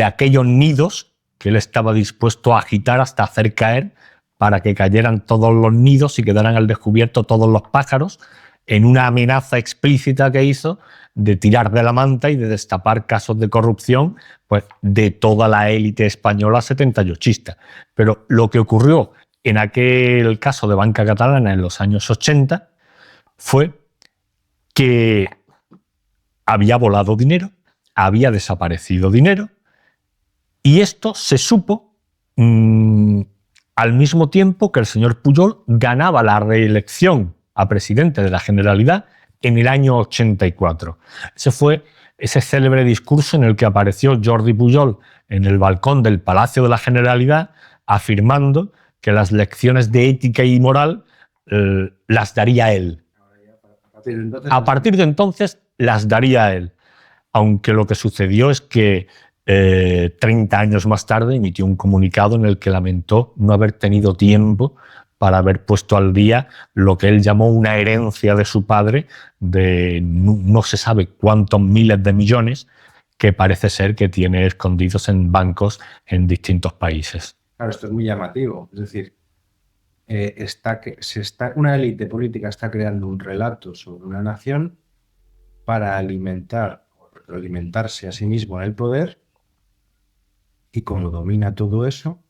aquellos nidos que él estaba dispuesto a agitar hasta hacer caer para que cayeran todos los nidos y quedaran al descubierto todos los pájaros, en una amenaza explícita que hizo de tirar de la manta y de destapar casos de corrupción, pues, de toda la élite española 78ista. Pero lo que ocurrió en aquel caso de banca catalana en los años 80 fue que había volado dinero, había desaparecido dinero, y esto se supo al mismo tiempo que el señor Pujol ganaba la reelección a presidente de la Generalitat en el año 84. Ese fue ese célebre discurso en el que apareció Jordi Pujol en el balcón del Palacio de la Generalitat afirmando que las lecciones de ética y moral las daría él. A partir de entonces las daría él. Aunque lo que sucedió es que 30 años más tarde emitió un comunicado en el que lamentó no haber tenido tiempo para haber puesto al día lo que él llamó una herencia de su padre de no se sabe cuántos miles de millones que parece ser que tiene escondidos en bancos en distintos países. Claro, esto es muy llamativo. Es decir, una élite política está creando un relato sobre una nación para alimentarse a sí mismo en el poder, y como domina todo eso,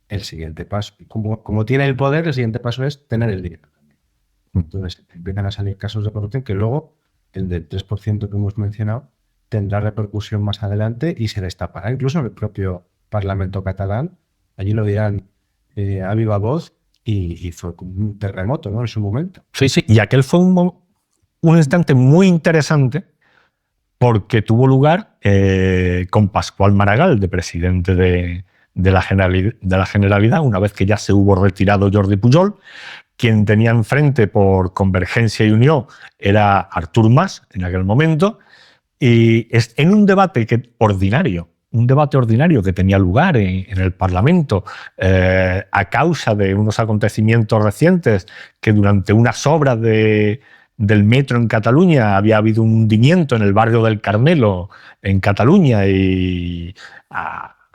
el siguiente paso, como tiene el poder, el siguiente paso es tener el dinero. Entonces empiezan a salir casos de corrupción que luego el del 3% que hemos mencionado tendrá repercusión más adelante y se destapará incluso en el propio Parlamento catalán. Allí lo dirán a viva voz, y fue un terremoto, ¿no?, en su momento. Sí, sí, y aquel fue un instante muy interesante porque tuvo lugar con Pascual Maragall, de presidente de la Generalitat, una vez que ya se hubo retirado Jordi Pujol. Quien tenía enfrente por Convergencia y Unió era Artur Mas en aquel momento, y en un debate ordinario que tenía lugar en el Parlamento a causa de unos acontecimientos recientes, que durante unas obras del metro en Cataluña había habido un hundimiento en el barrio del Carmelo en Cataluña y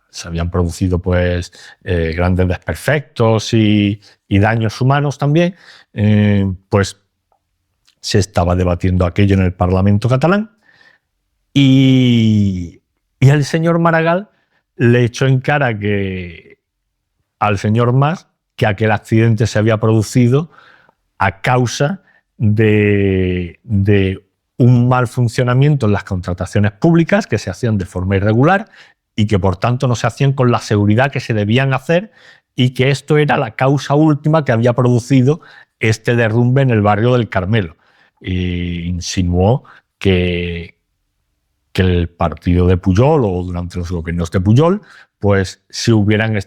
se habían producido pues grandes desperfectos y daños humanos también, pues se estaba debatiendo aquello en el Parlamento catalán y el señor Maragall le echó en cara al señor Mas que aquel accidente se había producido a causa de un mal funcionamiento en las contrataciones públicas que se hacían de forma irregular y que por tanto no se hacían con la seguridad que se debían hacer, y que esto era la causa última que había producido este derrumbe en el barrio del Carmelo. E insinuó que el partido de Pujol, o durante los gobiernos de Pujol, pues si hubieran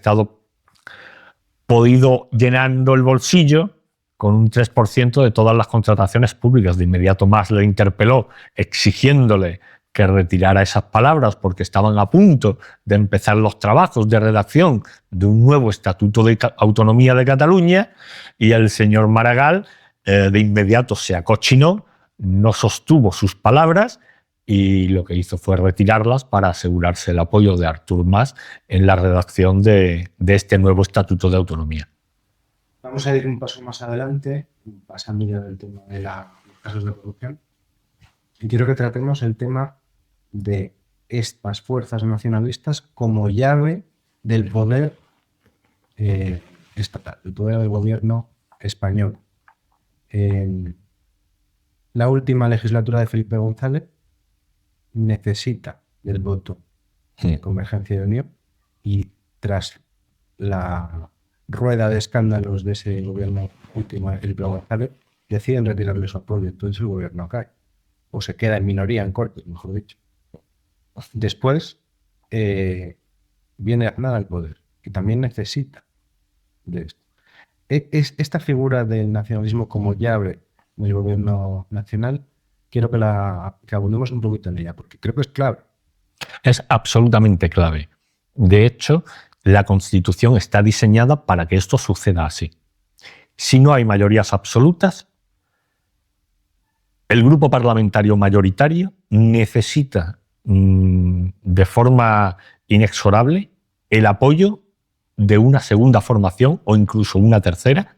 podido llenando el bolsillo con un 3% de todas las contrataciones públicas. De inmediato Mas le interpeló exigiéndole que retirara esas palabras porque estaban a punto de empezar los trabajos de redacción de un nuevo Estatuto de Autonomía de Cataluña, y el señor Maragall de inmediato se acochinó, no sostuvo sus palabras y lo que hizo fue retirarlas para asegurarse el apoyo de Artur Mas en la redacción de este nuevo Estatuto de Autonomía. Vamos a ir un paso más adelante, pasando ya del tema de los casos de corrupción, y quiero que tratemos el tema de estas fuerzas nacionalistas como llave del poder estatal, el poder del gobierno español. En la última legislatura de Felipe González necesita del voto de Convergencia y Unión, y tras la rueda de escándalos de ese gobierno último de Felipe González, deciden retirarle su apoyo. Entonces el gobierno cae, o se queda en minoría en Cortes, mejor dicho. Después viene Aznar al poder, que también necesita de esto. esta figura del nacionalismo como llave del gobierno nacional, quiero que abundemos un poquito en ella, porque creo que es clave. Es absolutamente clave. De hecho, la Constitución está diseñada para que esto suceda así. Si no hay mayorías absolutas, el grupo parlamentario mayoritario necesita de forma inexorable el apoyo de una segunda formación o incluso una tercera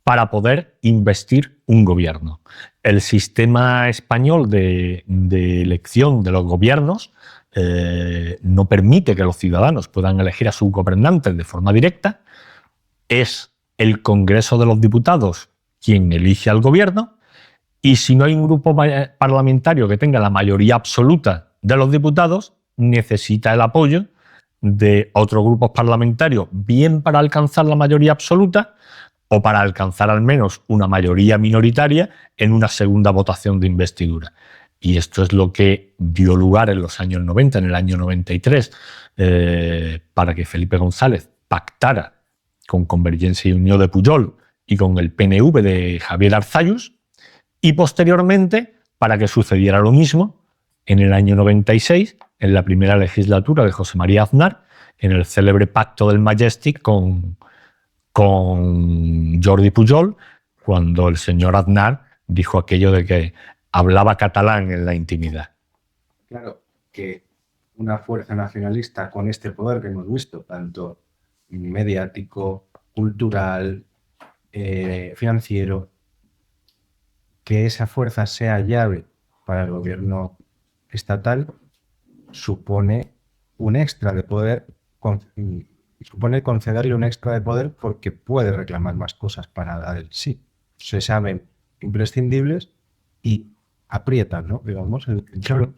para poder investir un gobierno. El sistema español de elección de los gobiernos no permite que los ciudadanos puedan elegir a sus gobernantes de forma directa. Es el Congreso de los Diputados quien elige al gobierno, y si no hay un grupo parlamentario que tenga la mayoría absoluta de los diputados, necesita el apoyo de otros grupos parlamentarios, bien para alcanzar la mayoría absoluta o para alcanzar al menos una mayoría minoritaria en una segunda votación de investidura. Y esto es lo que dio lugar en los años 90, en el año 93, para que Felipe González pactara con Convergencia y Unió de Pujol y con el PNV de Javier Arzallus, y posteriormente para que sucediera lo mismo en el año 96, en la primera legislatura de José María Aznar, en el célebre pacto del Majestic con Jordi Pujol, cuando el señor Aznar dijo aquello de que hablaba catalán en la intimidad. Claro, que una fuerza nacionalista con este poder que hemos visto, tanto mediático, cultural, financiero, que esa fuerza sea llave para el gobierno estatal, supone un extra de poder, supone concederle un extra de poder porque puede reclamar más cosas para dar el sí. Se saben imprescindibles y aprietan, ¿no? Digamos, Claro.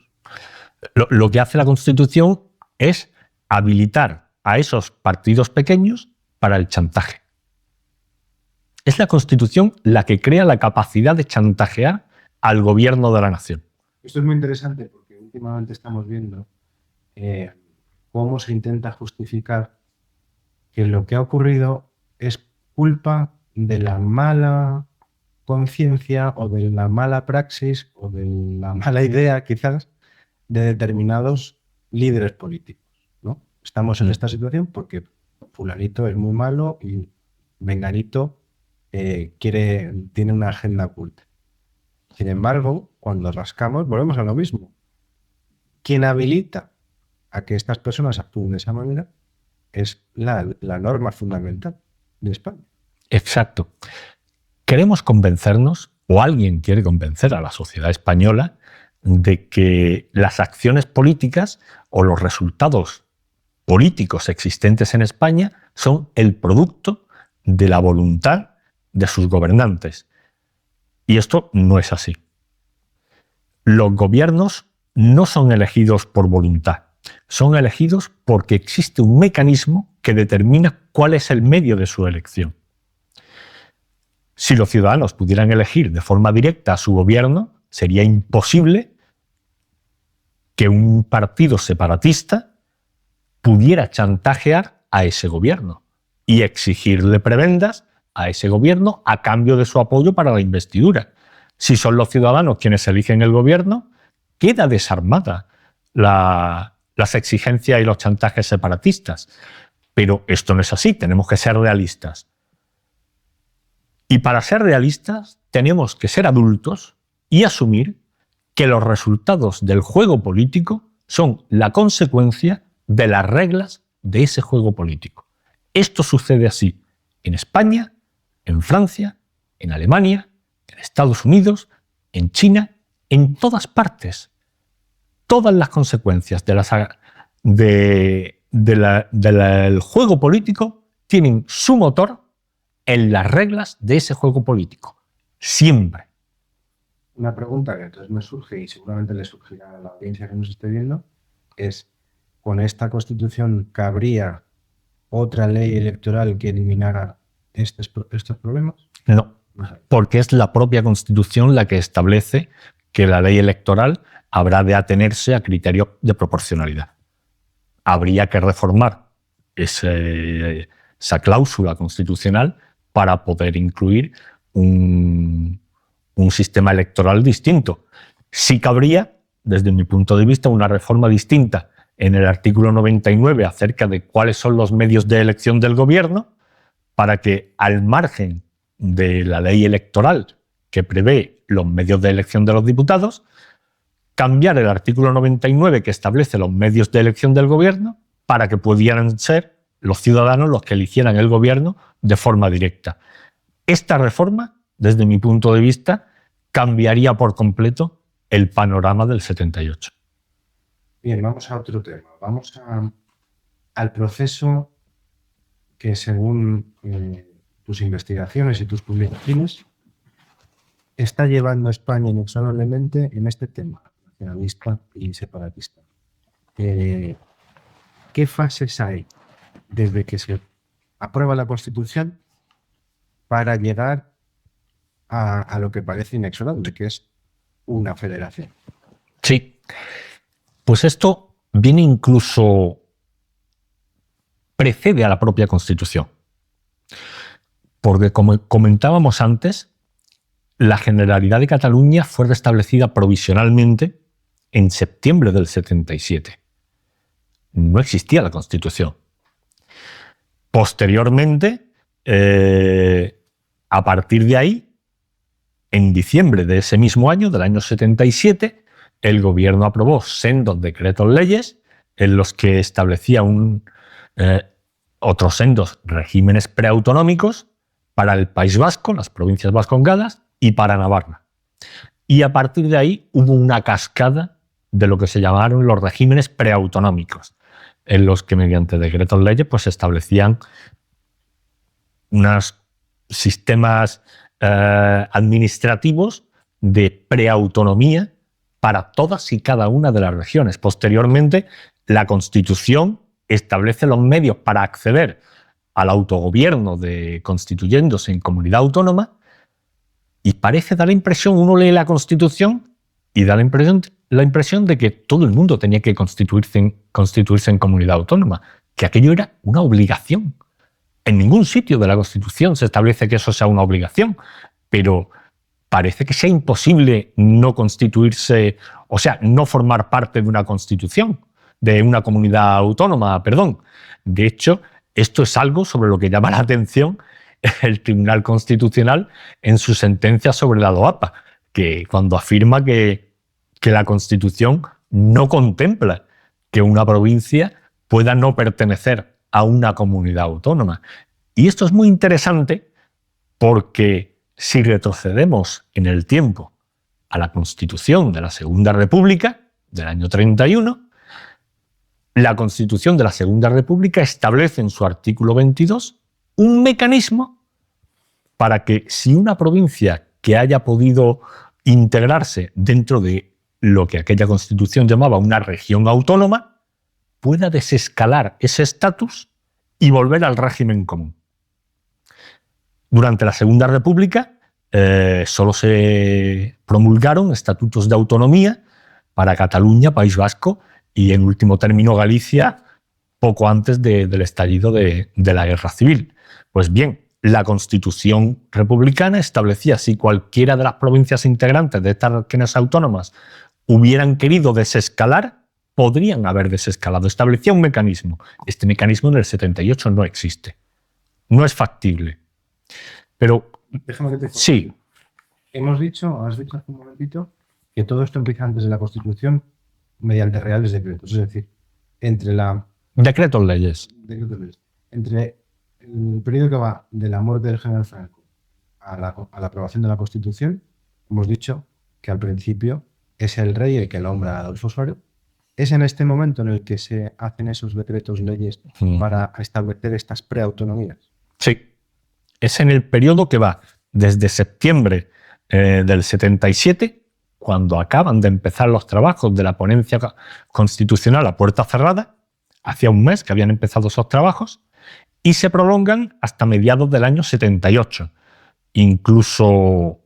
Lo que hace la Constitución es habilitar a esos partidos pequeños para el chantaje. Es la Constitución la que crea la capacidad de chantajear al gobierno de la nación. Esto es muy interesante porque últimamente estamos viendo cómo se intenta justificar que lo que ha ocurrido es culpa de la mala conciencia o de la mala praxis o de la mala idea, quizás, de determinados líderes políticos, ¿no? Estamos en esta situación porque fulanito es muy malo y menganito tiene una agenda oculta. Sin embargo, cuando rascamos, volvemos a lo mismo. Quien habilita a que estas personas actúen de esa manera es la norma fundamental de España. Exacto. Queremos convencernos, o alguien quiere convencer a la sociedad española, de que las acciones políticas o los resultados políticos existentes en España son el producto de la voluntad de sus gobernantes. Y esto no es así. Los gobiernos no son elegidos por voluntad, son elegidos porque existe un mecanismo que determina cuál es el medio de su elección. Si los ciudadanos pudieran elegir de forma directa a su gobierno, sería imposible que un partido separatista pudiera chantajear a ese gobierno y exigirle prebendas a ese gobierno a cambio de su apoyo para la investidura. Si son los ciudadanos quienes eligen el gobierno, queda desarmada las exigencias y los chantajes separatistas. Pero esto no es así, tenemos que ser realistas. Y para ser realistas tenemos que ser adultos y asumir que los resultados del juego político son la consecuencia de las reglas de ese juego político. Esto sucede así en España, en Francia, en Alemania, en Estados Unidos, en China, en todas partes. Todas las consecuencias del juego político tienen su motor en las reglas de ese juego político. Siempre. Una pregunta que entonces me surge y seguramente le surgirá a la audiencia que nos esté viendo es, ¿con esta Constitución cabría otra ley electoral que eliminara estos problemas? No, porque es la propia Constitución la que establece que la ley electoral habrá de atenerse a criterios de proporcionalidad. Habría que reformar esa cláusula constitucional para poder incluir un sistema electoral distinto. Sí cabría, desde mi punto de vista, una reforma distinta en el artículo 99 acerca de cuáles son los medios de elección del gobierno, para que, al margen de la ley electoral que prevé los medios de elección de los diputados, cambiar el artículo 99 que establece los medios de elección del gobierno para que pudieran ser los ciudadanos los que eligieran el gobierno de forma directa. Esta reforma, desde mi punto de vista, cambiaría por completo el panorama del 78. Bien, vamos a otro tema. Vamos al proceso que, según tus investigaciones y tus publicaciones, está llevando a España inexorablemente en este tema nacionalista y separatista. ¿Qué fases hay desde que se aprueba la Constitución para llegar a lo que parece inexorable, que es una federación? Sí, pues esto viene incluso, precede a la propia Constitución. Porque, como comentábamos antes, la Generalidad de Cataluña fue restablecida provisionalmente en septiembre del 77. No existía la Constitución. Posteriormente, a partir de ahí, en diciembre de ese mismo año, del año 77, el gobierno aprobó sendos decretos leyes en los que establecía otros sendos regímenes preautonómicos para el País Vasco, las provincias vascongadas, y para Navarra. Y a partir de ahí hubo una cascada de lo que se llamaron los regímenes preautonómicos, en los que mediante decretos leyes pues, se establecían unos sistemas administrativos de preautonomía para todas y cada una de las regiones. Posteriormente, la Constitución establece los medios para acceder al autogobierno constituyéndose en comunidad autónoma, y parece dar la impresión, uno lee la Constitución y da la impresión de que todo el mundo tenía que constituirse en comunidad autónoma, que aquello era una obligación. En ningún sitio de la Constitución se establece que eso sea una obligación, pero parece que sea imposible no constituirse, o sea, no formar parte de una constitución, de una comunidad autónoma, perdón. De hecho, esto es algo sobre lo que llama la atención el Tribunal Constitucional en su sentencia sobre la DOAPA, que cuando afirma que la Constitución no contempla que una provincia pueda no pertenecer a una comunidad autónoma. Y esto es muy interesante porque si retrocedemos en el tiempo a la Constitución de la Segunda República del año 31, la Constitución de la Segunda República establece en su artículo 22 un mecanismo para que, si una provincia que haya podido integrarse dentro de lo que aquella Constitución llamaba una región autónoma, pueda desescalar ese estatus y volver al régimen común. Durante la Segunda República solo se promulgaron estatutos de autonomía para Cataluña, País Vasco y, en último término, Galicia, poco antes del estallido de la Guerra Civil. Pues bien, la Constitución republicana establecía, si cualquiera de las provincias integrantes de estas regiones autónomas hubieran querido desescalar, podrían haber desescalado. Establecía un mecanismo. Este mecanismo en el 78 no existe. No es factible. Pero, déjame que te sí. has dicho hace un momentito, que todo esto empieza antes de la Constitución mediante reales decretos. Es decir, entre decretos leyes. Entre el periodo que va de la muerte del general Franco a la aprobación de la Constitución, hemos dicho que al principio es el rey el que nombra a Adolfo Suárez. Es en este momento en el que se hacen esos decretos leyes para establecer estas preautonomías. Sí. Es en el periodo que va desde septiembre del 77, cuando acaban de empezar los trabajos de la ponencia constitucional a puerta cerrada, hacía un mes que habían empezado esos trabajos, y se prolongan hasta mediados del año 78. Incluso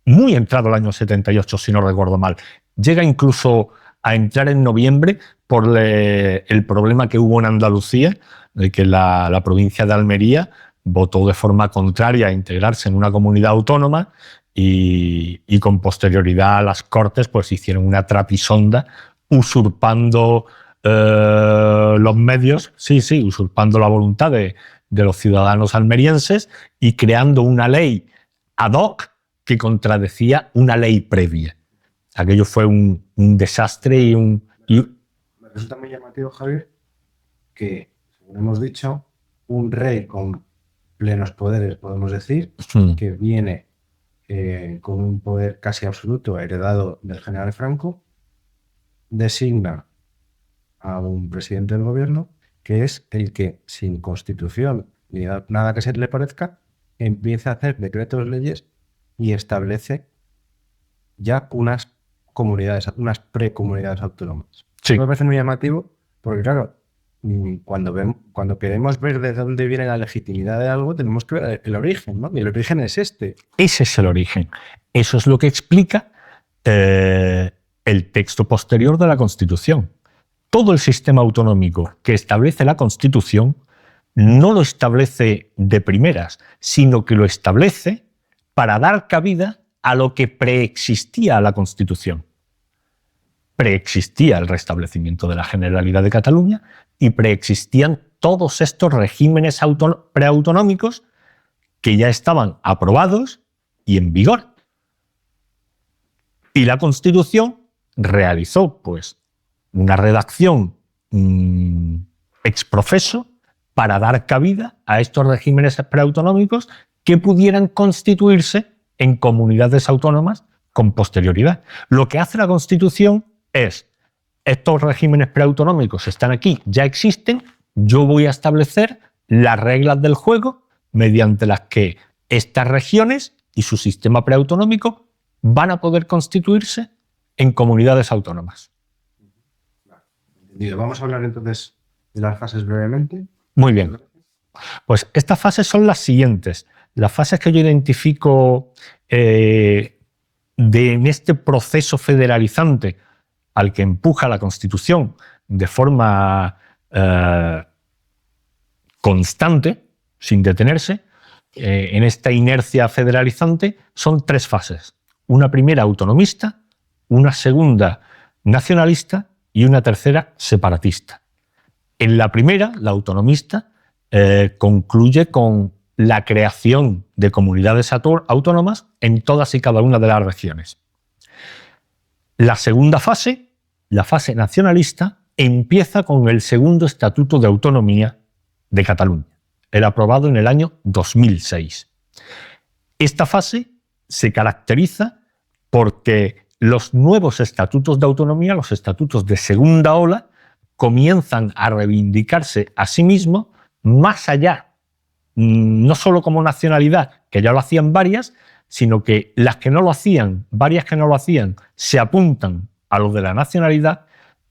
muy entrado el año 78, si no recuerdo mal. Llega incluso a entrar en noviembre por el problema que hubo en Andalucía, de que la provincia de Almería votó de forma contraria a integrarse en una comunidad autónoma y con posterioridad a las Cortes pues hicieron una trapisonda usurpando los medios, usurpando la voluntad de los ciudadanos almerienses y creando una ley ad hoc que contradecía una ley previa. Aquello fue un desastre y Me resulta muy llamativo, Javier, que, según hemos dicho, un rey con plenos poderes, podemos decir, que viene con un poder casi absoluto heredado del general Franco, designa a un presidente del gobierno que es el que, sin constitución ni nada que se le parezca, empieza a hacer decretos, leyes y establece ya unas comunidades, unas precomunidades autónomas. Sí. Me parece muy llamativo porque, claro, cuando queremos ver de dónde viene la legitimidad de algo, tenemos que ver el origen, ¿no? Y el origen es este. Ese es el origen. Eso es lo que explica el texto posterior de la Constitución. Todo el sistema autonómico que establece la Constitución no lo establece de primeras, sino que lo establece para dar cabida a lo que preexistía a la Constitución. Preexistía el restablecimiento de la Generalidad de Cataluña y preexistían todos estos regímenes preautonómicos que ya estaban aprobados y en vigor. Y la Constitución realizó pues una redacción ex professo para dar cabida a estos regímenes preautonómicos que pudieran constituirse en comunidades autónomas con posterioridad. Lo que hace la Constitución es, estos regímenes preautonómicos están aquí, ya existen, yo voy a establecer las reglas del juego mediante las que estas regiones y su sistema preautonómico van a poder constituirse en comunidades autónomas. Entendido. Vamos a hablar entonces de las fases brevemente. Muy bien. Pues estas fases son las siguientes. Las fases que yo identifico en este proceso federalizante al que empuja la Constitución de forma constante, sin detenerse, en esta inercia federalizante, son tres fases. Una primera autonomista, una segunda nacionalista y una tercera separatista. En la primera, la autonomista, concluye con la creación de comunidades autónomas en todas y cada una de las regiones. La segunda fase, la fase nacionalista, empieza con el segundo Estatuto de Autonomía de Cataluña, el aprobado en el año 2006. Esta fase se caracteriza porque los nuevos estatutos de autonomía, los estatutos de segunda ola, comienzan a reivindicarse a sí mismos más allá, no solo como nacionalidad, que ya lo hacían varias, sino que las que no lo hacían, varias que no lo hacían, se apuntan a lo de la nacionalidad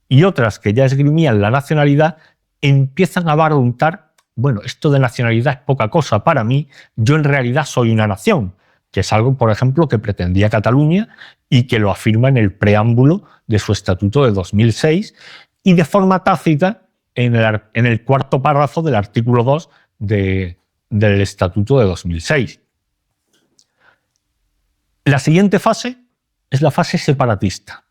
y otras que ya esgrimían la nacionalidad empiezan a barruntar, bueno, esto de nacionalidad es poca cosa para mí, yo en realidad soy una nación, que es algo, por ejemplo, que pretendía Cataluña y que lo afirma en el preámbulo de su estatuto de 2006 y de forma tácita en el cuarto párrafo del artículo 2 del estatuto de 2006. La siguiente fase es la fase separatista.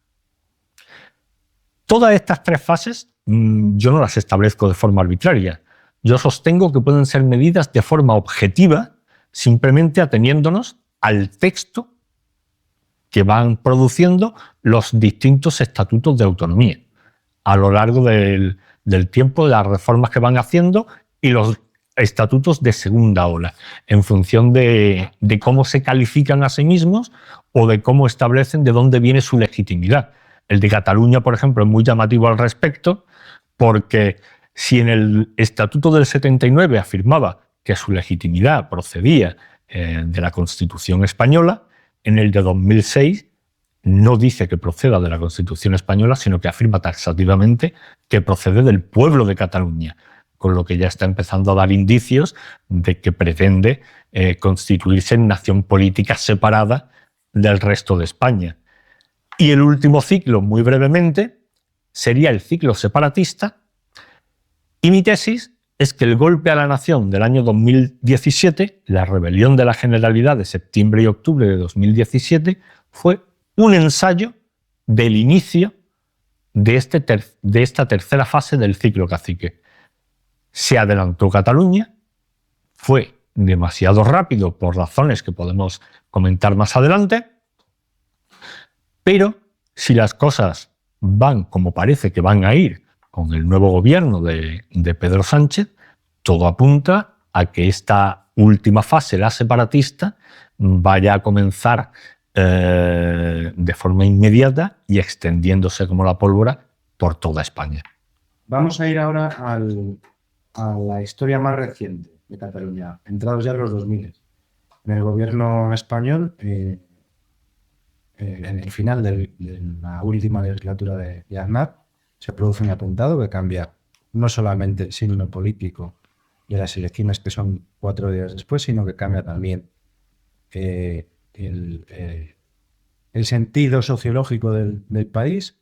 Todas estas tres fases yo no las establezco de forma arbitraria. Yo sostengo que pueden ser medidas de forma objetiva, simplemente ateniéndonos al texto que van produciendo los distintos estatutos de autonomía a lo largo del tiempo, de las reformas que van haciendo y los estatutos de segunda ola, en función de cómo se califican a sí mismos o de cómo establecen de dónde viene su legitimidad. El de Cataluña, por ejemplo, es muy llamativo al respecto, porque si en el Estatuto del 79 afirmaba que su legitimidad procedía de la Constitución española, en el de 2006 no dice que proceda de la Constitución española, sino que afirma taxativamente que procede del pueblo de Cataluña, con lo que ya está empezando a dar indicios de que pretende constituirse en nación política separada del resto de España. Y el último ciclo, muy brevemente, sería el ciclo separatista, y mi tesis es que el golpe a la nación del año 2017, la rebelión de la Generalidad de septiembre y octubre de 2017, fue un ensayo del inicio de esta tercera fase del ciclo cacique. Se adelantó Cataluña, fue demasiado rápido por razones que podemos comentar más adelante, pero si las cosas van como parece que van a ir con el nuevo gobierno de Pedro Sánchez, todo apunta a que esta última fase, la separatista, vaya a comenzar de forma inmediata y extendiéndose como la pólvora por toda España. Vamos a ir ahora a la historia más reciente de Cataluña, entrados ya en los 2000. En el gobierno español, en el final de la última legislatura de Aznar, se produce un atentado que cambia no solamente el signo político de las elecciones, que son 4 días después, sino que cambia también el sentido sociológico del país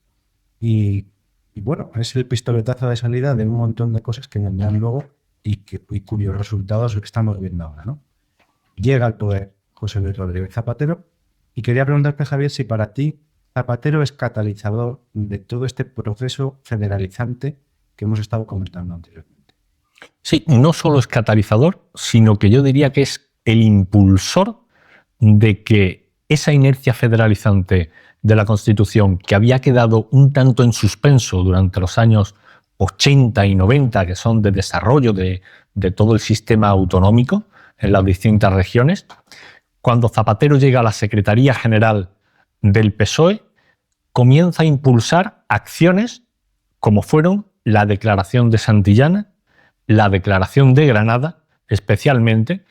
y bueno, es el pistoletazo de salida de un montón de cosas que vendrán luego y cuyos resultados estamos viendo ahora, ¿no? Llega al poder José Luis Rodríguez Zapatero y quería preguntarte, Javier, si para ti Zapatero es catalizador de todo este proceso federalizante que hemos estado comentando anteriormente. Sí, no solo es catalizador, sino que yo diría que es el impulsor de que esa inercia federalizante de la Constitución, que había quedado un tanto en suspenso durante los años 80 y 90, que son de desarrollo de todo el sistema autonómico en las distintas regiones, cuando Zapatero llega a la Secretaría General del PSOE, comienza a impulsar acciones como fueron la Declaración de Santillana, la Declaración de Granada, especialmente,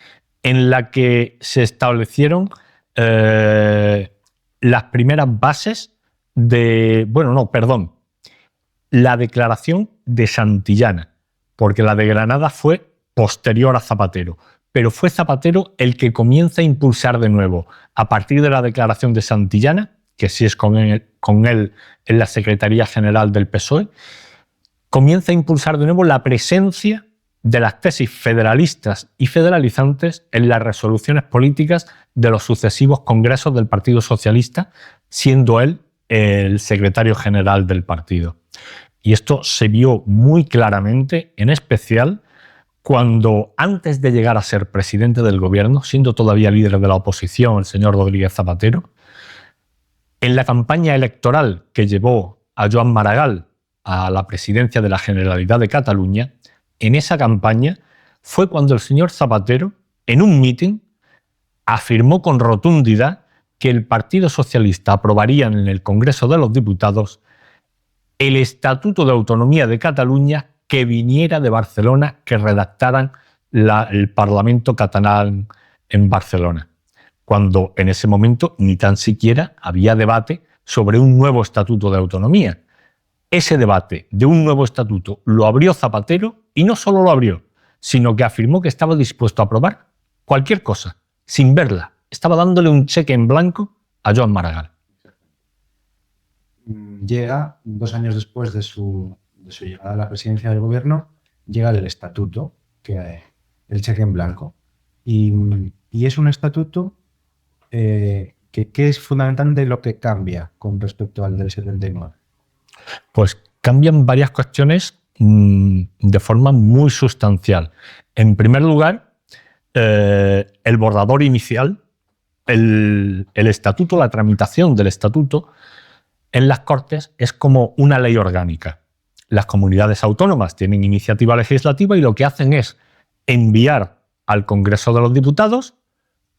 en la que se establecieron las primeras bases de... la Declaración de Santillana, porque la de Granada fue posterior a Zapatero, pero fue Zapatero el que comienza a impulsar de nuevo, a partir de la Declaración de Santillana, que sí es con él en la Secretaría General del PSOE, comienza a impulsar de nuevo la presencia de las tesis federalistas y federalizantes en las resoluciones políticas de los sucesivos congresos del Partido Socialista, siendo él el secretario general del partido. Y esto se vio muy claramente, en especial, cuando antes de llegar a ser presidente del gobierno, siendo todavía líder de la oposición, el señor Rodríguez Zapatero, en la campaña electoral que llevó a Joan Maragall a la presidencia de la Generalidad de Cataluña, en esa campaña fue cuando el señor Zapatero, en un mitin, afirmó con rotundidad que el Partido Socialista aprobaría en el Congreso de los Diputados el Estatuto de Autonomía de Cataluña que viniera de Barcelona, que redactaran el Parlamento catalán en Barcelona, cuando en ese momento ni tan siquiera había debate sobre un nuevo Estatuto de Autonomía. Ese debate de un nuevo estatuto lo abrió Zapatero y no solo lo abrió, sino que afirmó que estaba dispuesto a aprobar cualquier cosa, sin verla. Estaba dándole un cheque en blanco a Joan Maragall. Llega, 2 años después de su llegada a la presidencia del gobierno, llega el estatuto, el cheque en blanco. Y es un estatuto que es fundamentalmente lo que cambia con respecto al del 79. Pues cambian varias cuestiones de forma muy sustancial. En primer lugar, el borrador inicial, el estatuto, la tramitación del estatuto en las Cortes es como una ley orgánica. Las comunidades autónomas tienen iniciativa legislativa y lo que hacen es enviar al Congreso de los Diputados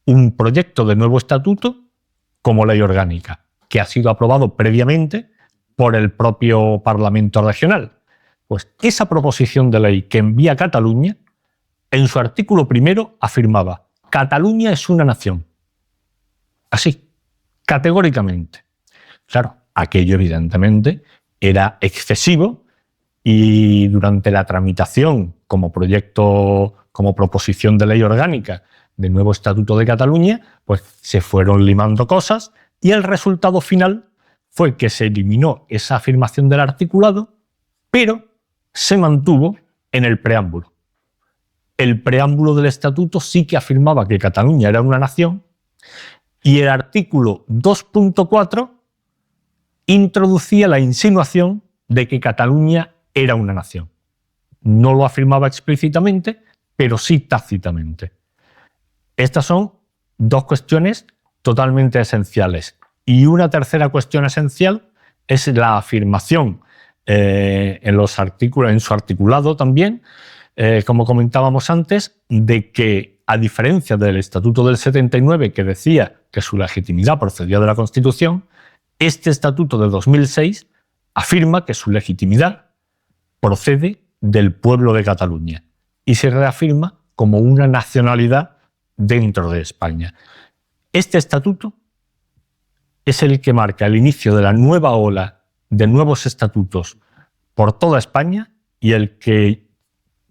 un proyecto de nuevo estatuto como ley orgánica, que ha sido aprobado previamente por el propio Parlamento regional. Pues esa proposición de ley que envía a Cataluña, en su artículo primero afirmaba: Cataluña es una nación. Así, categóricamente. Claro, aquello evidentemente era excesivo y durante la tramitación como proyecto, como proposición de ley orgánica del nuevo Estatuto de Cataluña, pues se fueron limando cosas y el resultado final fue que se eliminó esa afirmación del articulado, pero se mantuvo en el preámbulo. el preámbulo del estatuto sí que afirmaba que Cataluña era una nación y el artículo 2.4 introducía la insinuación de que Cataluña era una nación. No lo afirmaba explícitamente, pero sí tácitamente. Estas son dos cuestiones totalmente esenciales. Y una tercera cuestión esencial es la afirmación en su articulado también, como comentábamos antes, de que, a diferencia del Estatuto del 79, que decía que su legitimidad procedía de la Constitución, este Estatuto de 2006 afirma que su legitimidad procede del pueblo de Cataluña y se reafirma como una nacionalidad dentro de España. Este estatuto es el que marca el inicio de la nueva ola de nuevos estatutos por toda España y el que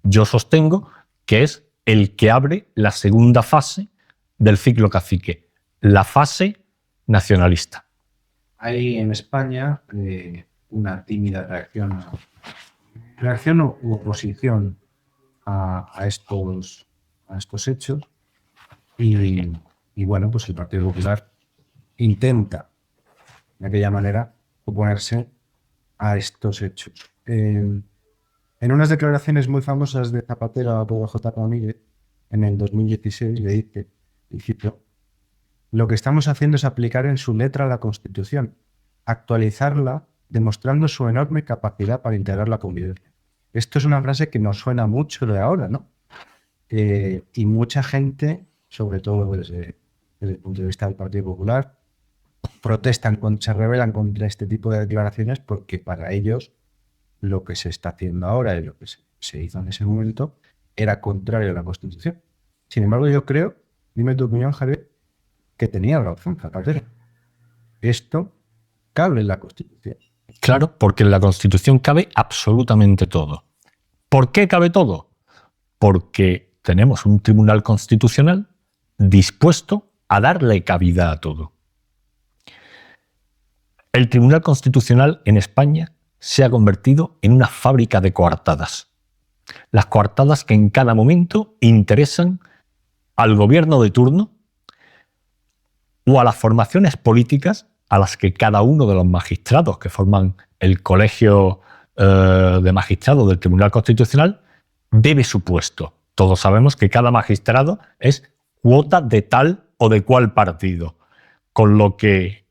yo sostengo que es el que abre la segunda fase del ciclo cacique, la fase nacionalista. Hay en España una tímida reacción u oposición a estos hechos y bueno, pues el Partido Popular intenta de aquella manera oponerse a estos hechos. En unas declaraciones muy famosas de Zapatero a Pedro J. Ramírez en el 2016 le dice, y cito, lo que estamos haciendo es aplicar en su letra la Constitución, actualizarla, demostrando su enorme capacidad para integrar la convivencia. Esto es una frase que nos suena mucho de ahora, ¿no? Y mucha gente, sobre todo desde el punto de vista del Partido Popular, se rebelan contra este tipo de declaraciones porque para ellos lo que se está haciendo ahora y lo que se hizo en ese momento era contrario a la Constitución. Sin embargo, yo creo, dime tu opinión, Javier, que tenía razón Zapatero. Esto cabe en la Constitución. Claro, porque en la Constitución cabe absolutamente todo. ¿Por qué cabe todo? Porque tenemos un Tribunal Constitucional dispuesto a darle cabida a todo. El Tribunal Constitucional en España se ha convertido en una fábrica de coartadas. Las coartadas que en cada momento interesan al gobierno de turno o a las formaciones políticas a las que cada uno de los magistrados que forman el colegio de magistrados del Tribunal Constitucional debe su puesto. Todos sabemos que cada magistrado es cuota de tal o de cual partido, con lo que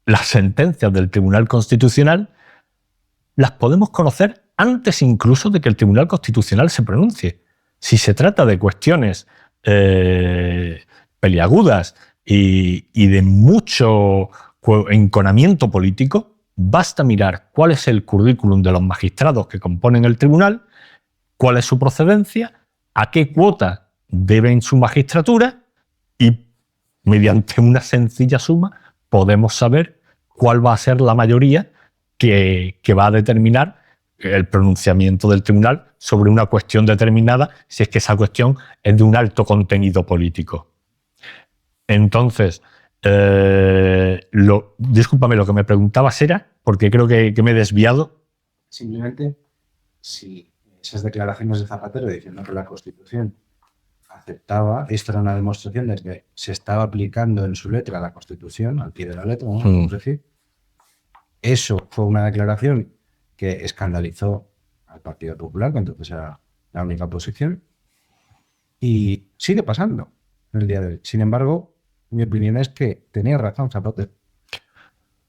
las sentencias del Tribunal Constitucional las podemos conocer antes incluso de que el Tribunal Constitucional se pronuncie. Si se trata de cuestiones peliagudas y de mucho enconamiento político, basta mirar cuál es el currículum de los magistrados que componen el tribunal, cuál es su procedencia, a qué cuota deben su magistratura y mediante una sencilla suma podemos saber cuál va a ser la mayoría que va a determinar el pronunciamiento del tribunal sobre una cuestión determinada, si es que esa cuestión es de un alto contenido político. Entonces, discúlpame, lo que me preguntabas era, porque creo que me he desviado. Simplemente, si esas declaraciones de Zapatero diciendo que la Constitución aceptaba, esto era una demostración de que se estaba aplicando en su letra la Constitución, al pie de la letra, ¿no? Podemos decir. Eso fue una declaración que escandalizó al Partido Popular, que entonces era la única oposición, y sigue pasando en el día de hoy. Sin embargo, mi opinión es que tenía razón Zapatero.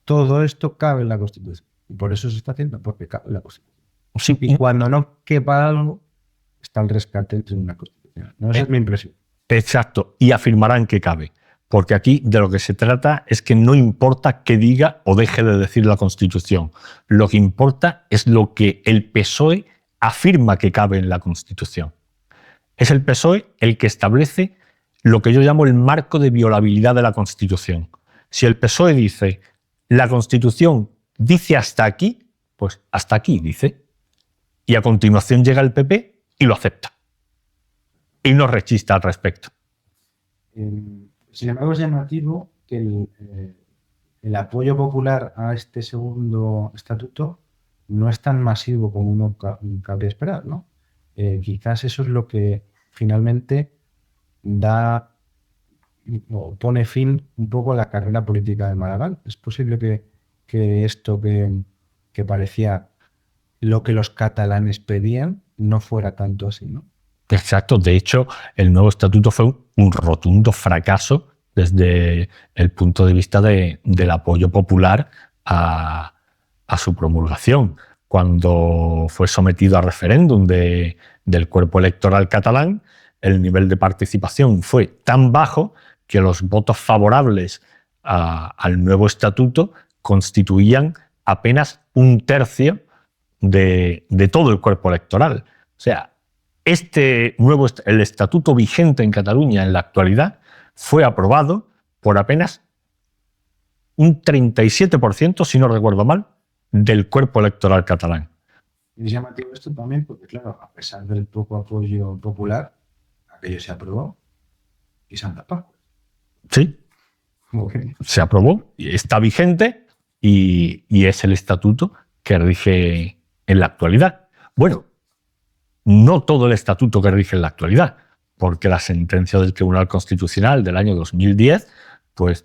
Todo esto cabe en la Constitución. Y por eso se está haciendo, porque cabe en la Constitución. Sí, Y cuando no quepa algo, está el rescate del Tribunal Constitucional. ¿No? Esa es mi impresión. Exacto, y afirmarán que cabe. Porque aquí de lo que se trata es que no importa qué diga o deje de decir la Constitución. Lo que importa es lo que el PSOE afirma que cabe en la Constitución. Es el PSOE el que establece lo que yo llamo el marco de violabilidad de la Constitución. Si el PSOE dice, la Constitución dice hasta aquí, pues hasta aquí dice. Y a continuación llega el PP y lo acepta. Y no rechista al respecto. Sin embargo, es llamativo que el apoyo popular a este segundo estatuto no es tan masivo como uno cabría esperar, ¿no? Quizás eso es lo que finalmente pone fin un poco a la carrera política de Maragall. Es posible que esto que parecía lo que los catalanes pedían no fuera tanto así, ¿no? Exacto. De hecho, el nuevo estatuto fue un rotundo fracaso desde el punto de vista del apoyo popular a su promulgación. Cuando fue sometido a referéndum del cuerpo electoral catalán, el nivel de participación fue tan bajo que los votos favorables al nuevo estatuto constituían apenas un tercio de todo el cuerpo electoral. O sea, el estatuto vigente en Cataluña en la actualidad fue aprobado por apenas un 37%, si no recuerdo mal, del cuerpo electoral catalán. Y es llamativo esto también porque, claro, a pesar del poco apoyo popular, aquello se aprobó y se han tapado. Sí, Okay. se aprobó, está vigente y es el estatuto que rige en la actualidad. Bueno, no todo el estatuto que rige en la actualidad, porque la sentencia del Tribunal Constitucional del año 2010, pues,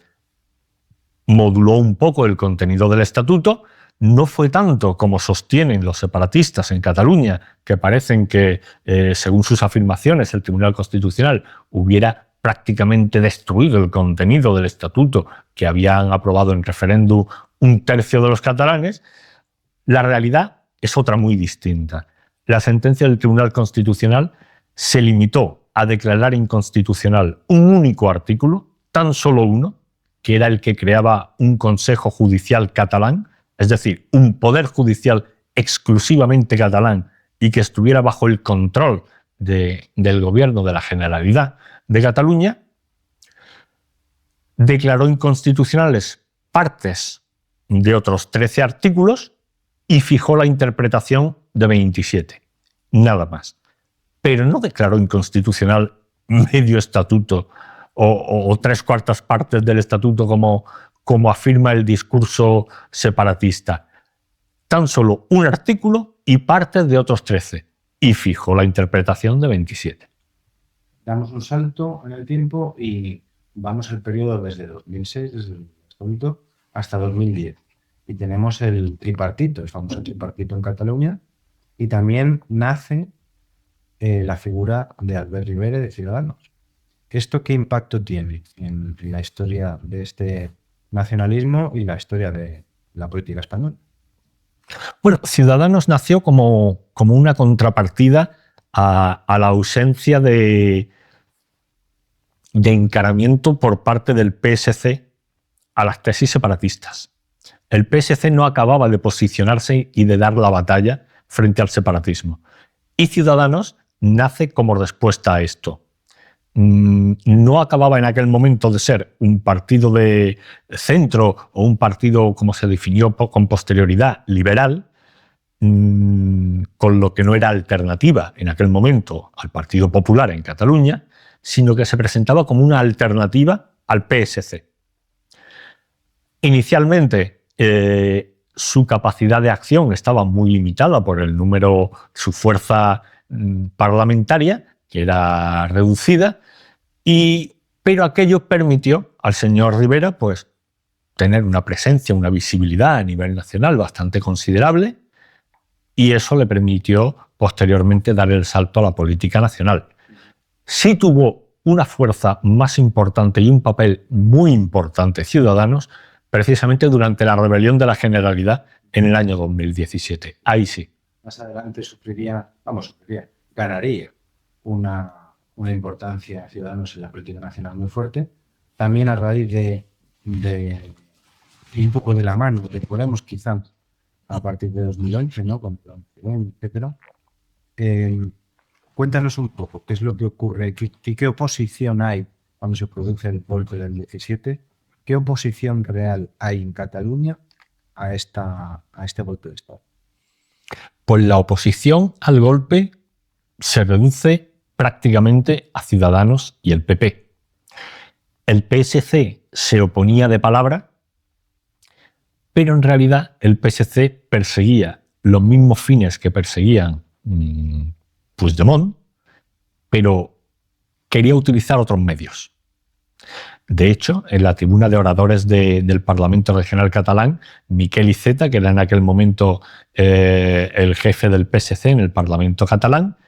moduló un poco el contenido del estatuto. No fue tanto como sostienen los separatistas en Cataluña, que parecen que, según sus afirmaciones, el Tribunal Constitucional hubiera prácticamente destruido el contenido del estatuto que habían aprobado en referéndum un tercio de los catalanes. La realidad es otra muy distinta. La sentencia del Tribunal Constitucional se limitó a declarar inconstitucional un único artículo, tan solo uno, que era el que creaba un Consejo Judicial catalán, es decir, un poder judicial exclusivamente catalán y que estuviera bajo el control del gobierno de la Generalidad de Cataluña. Declaró inconstitucionales partes de otros 13 artículos y fijó la interpretación de 27. Nada más. Pero no declaró inconstitucional medio estatuto o 3/4 partes del estatuto como afirma el discurso separatista. Tan solo un artículo y partes de otros 13. Y fijó la interpretación de 27. Damos un salto en el tiempo y vamos al periodo desde 2006, desde el estatuto, hasta 2010. Y tenemos el tripartito, el famoso tripartito en Cataluña, y también nace la figura de Albert Rivera de Ciudadanos. ¿Esto qué impacto tiene en la historia de este nacionalismo y la historia de la política española? Bueno, Ciudadanos nació como una contrapartida a la ausencia de encaramiento por parte del PSC a las tesis separatistas. El PSC no acababa de posicionarse y de dar la batalla frente al separatismo. Y Ciudadanos nace como respuesta a esto. No acababa en aquel momento de ser un partido de centro o un partido, como se definió con posterioridad, liberal, con lo que no era alternativa en aquel momento al Partido Popular en Cataluña, sino que se presentaba como una alternativa al PSC. Inicialmente, su capacidad de acción estaba muy limitada por el número, su fuerza parlamentaria, que era reducida, pero aquello permitió al señor Rivera pues, tener una presencia, una visibilidad a nivel nacional bastante considerable, y eso le permitió posteriormente dar el salto a la política nacional. Sí tuvo una fuerza más importante y un papel muy importante Ciudadanos, precisamente durante la rebelión de la Generalidad en el año 2017. Ahí sí. Más adelante ganaría una importancia Ciudadanos en la política nacional muy fuerte, también a raíz de un poco de la mano de Podemos, quizá a partir de 2011, ¿no? Con etcétera. Cuéntanos un poco qué es lo que ocurre, qué oposición hay cuando se produce el golpe del 17, qué oposición real hay en Cataluña a este golpe de Estado. Pues la oposición al golpe se reduce prácticamente a Ciudadanos y el PP. El PSC se oponía de palabra, pero en realidad el PSC perseguía los mismos fines que perseguían Puigdemont, pero quería utilizar otros medios. De hecho, en la tribuna de oradores del Parlamento Regional Catalán, Miquel Iceta, que era en aquel momento el jefe del PSC en el Parlamento catalán,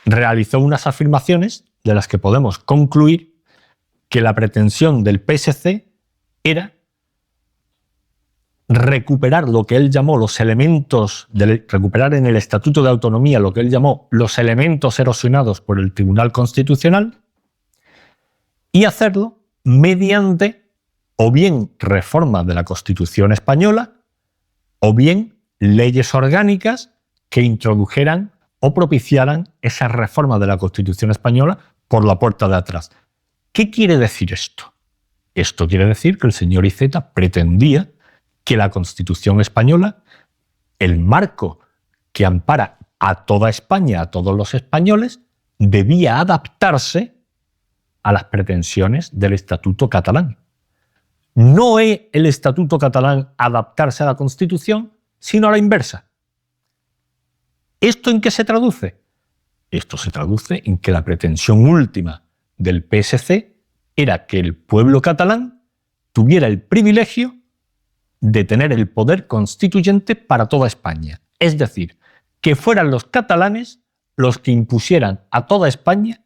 realizó unas afirmaciones de las que podemos concluir que la pretensión del PSC era recuperar lo que él llamó los elementos, recuperar en el Estatuto de Autonomía lo que él llamó los elementos erosionados por el Tribunal Constitucional y hacerlo mediante o bien reformas de la Constitución española o bien leyes orgánicas que introdujeran o propiciaran esas reformas de la Constitución española por la puerta de atrás. ¿Qué quiere decir esto? Esto quiere decir que el señor Iceta pretendía que la Constitución española, el marco que ampara a toda España, a todos los españoles, debía adaptarse a las pretensiones del Estatuto catalán. No es el Estatuto catalán adaptarse a la Constitución, sino a la inversa. ¿Esto en qué se traduce? Esto se traduce en que la pretensión última del PSC era que el pueblo catalán tuviera el privilegio de tener el poder constituyente para toda España. Es decir, que fueran los catalanes los que impusieran a toda España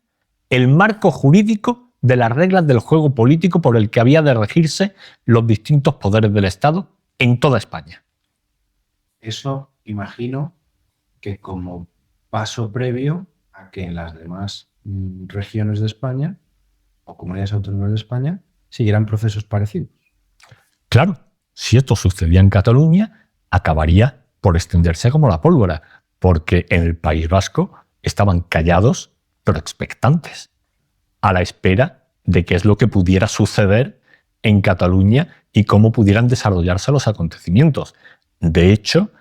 el marco jurídico de las reglas del juego político por el que había de regirse los distintos poderes del Estado en toda España. Eso imagino que como paso previo a que en las demás regiones de España o comunidades autónomas de España siguieran procesos parecidos. Claro, si esto sucedía en Cataluña, acabaría por extenderse como la pólvora, porque en el País Vasco estaban callados pero expectantes, a la espera de qué es lo que pudiera suceder en Cataluña y cómo pudieran desarrollarse los acontecimientos. De hecho,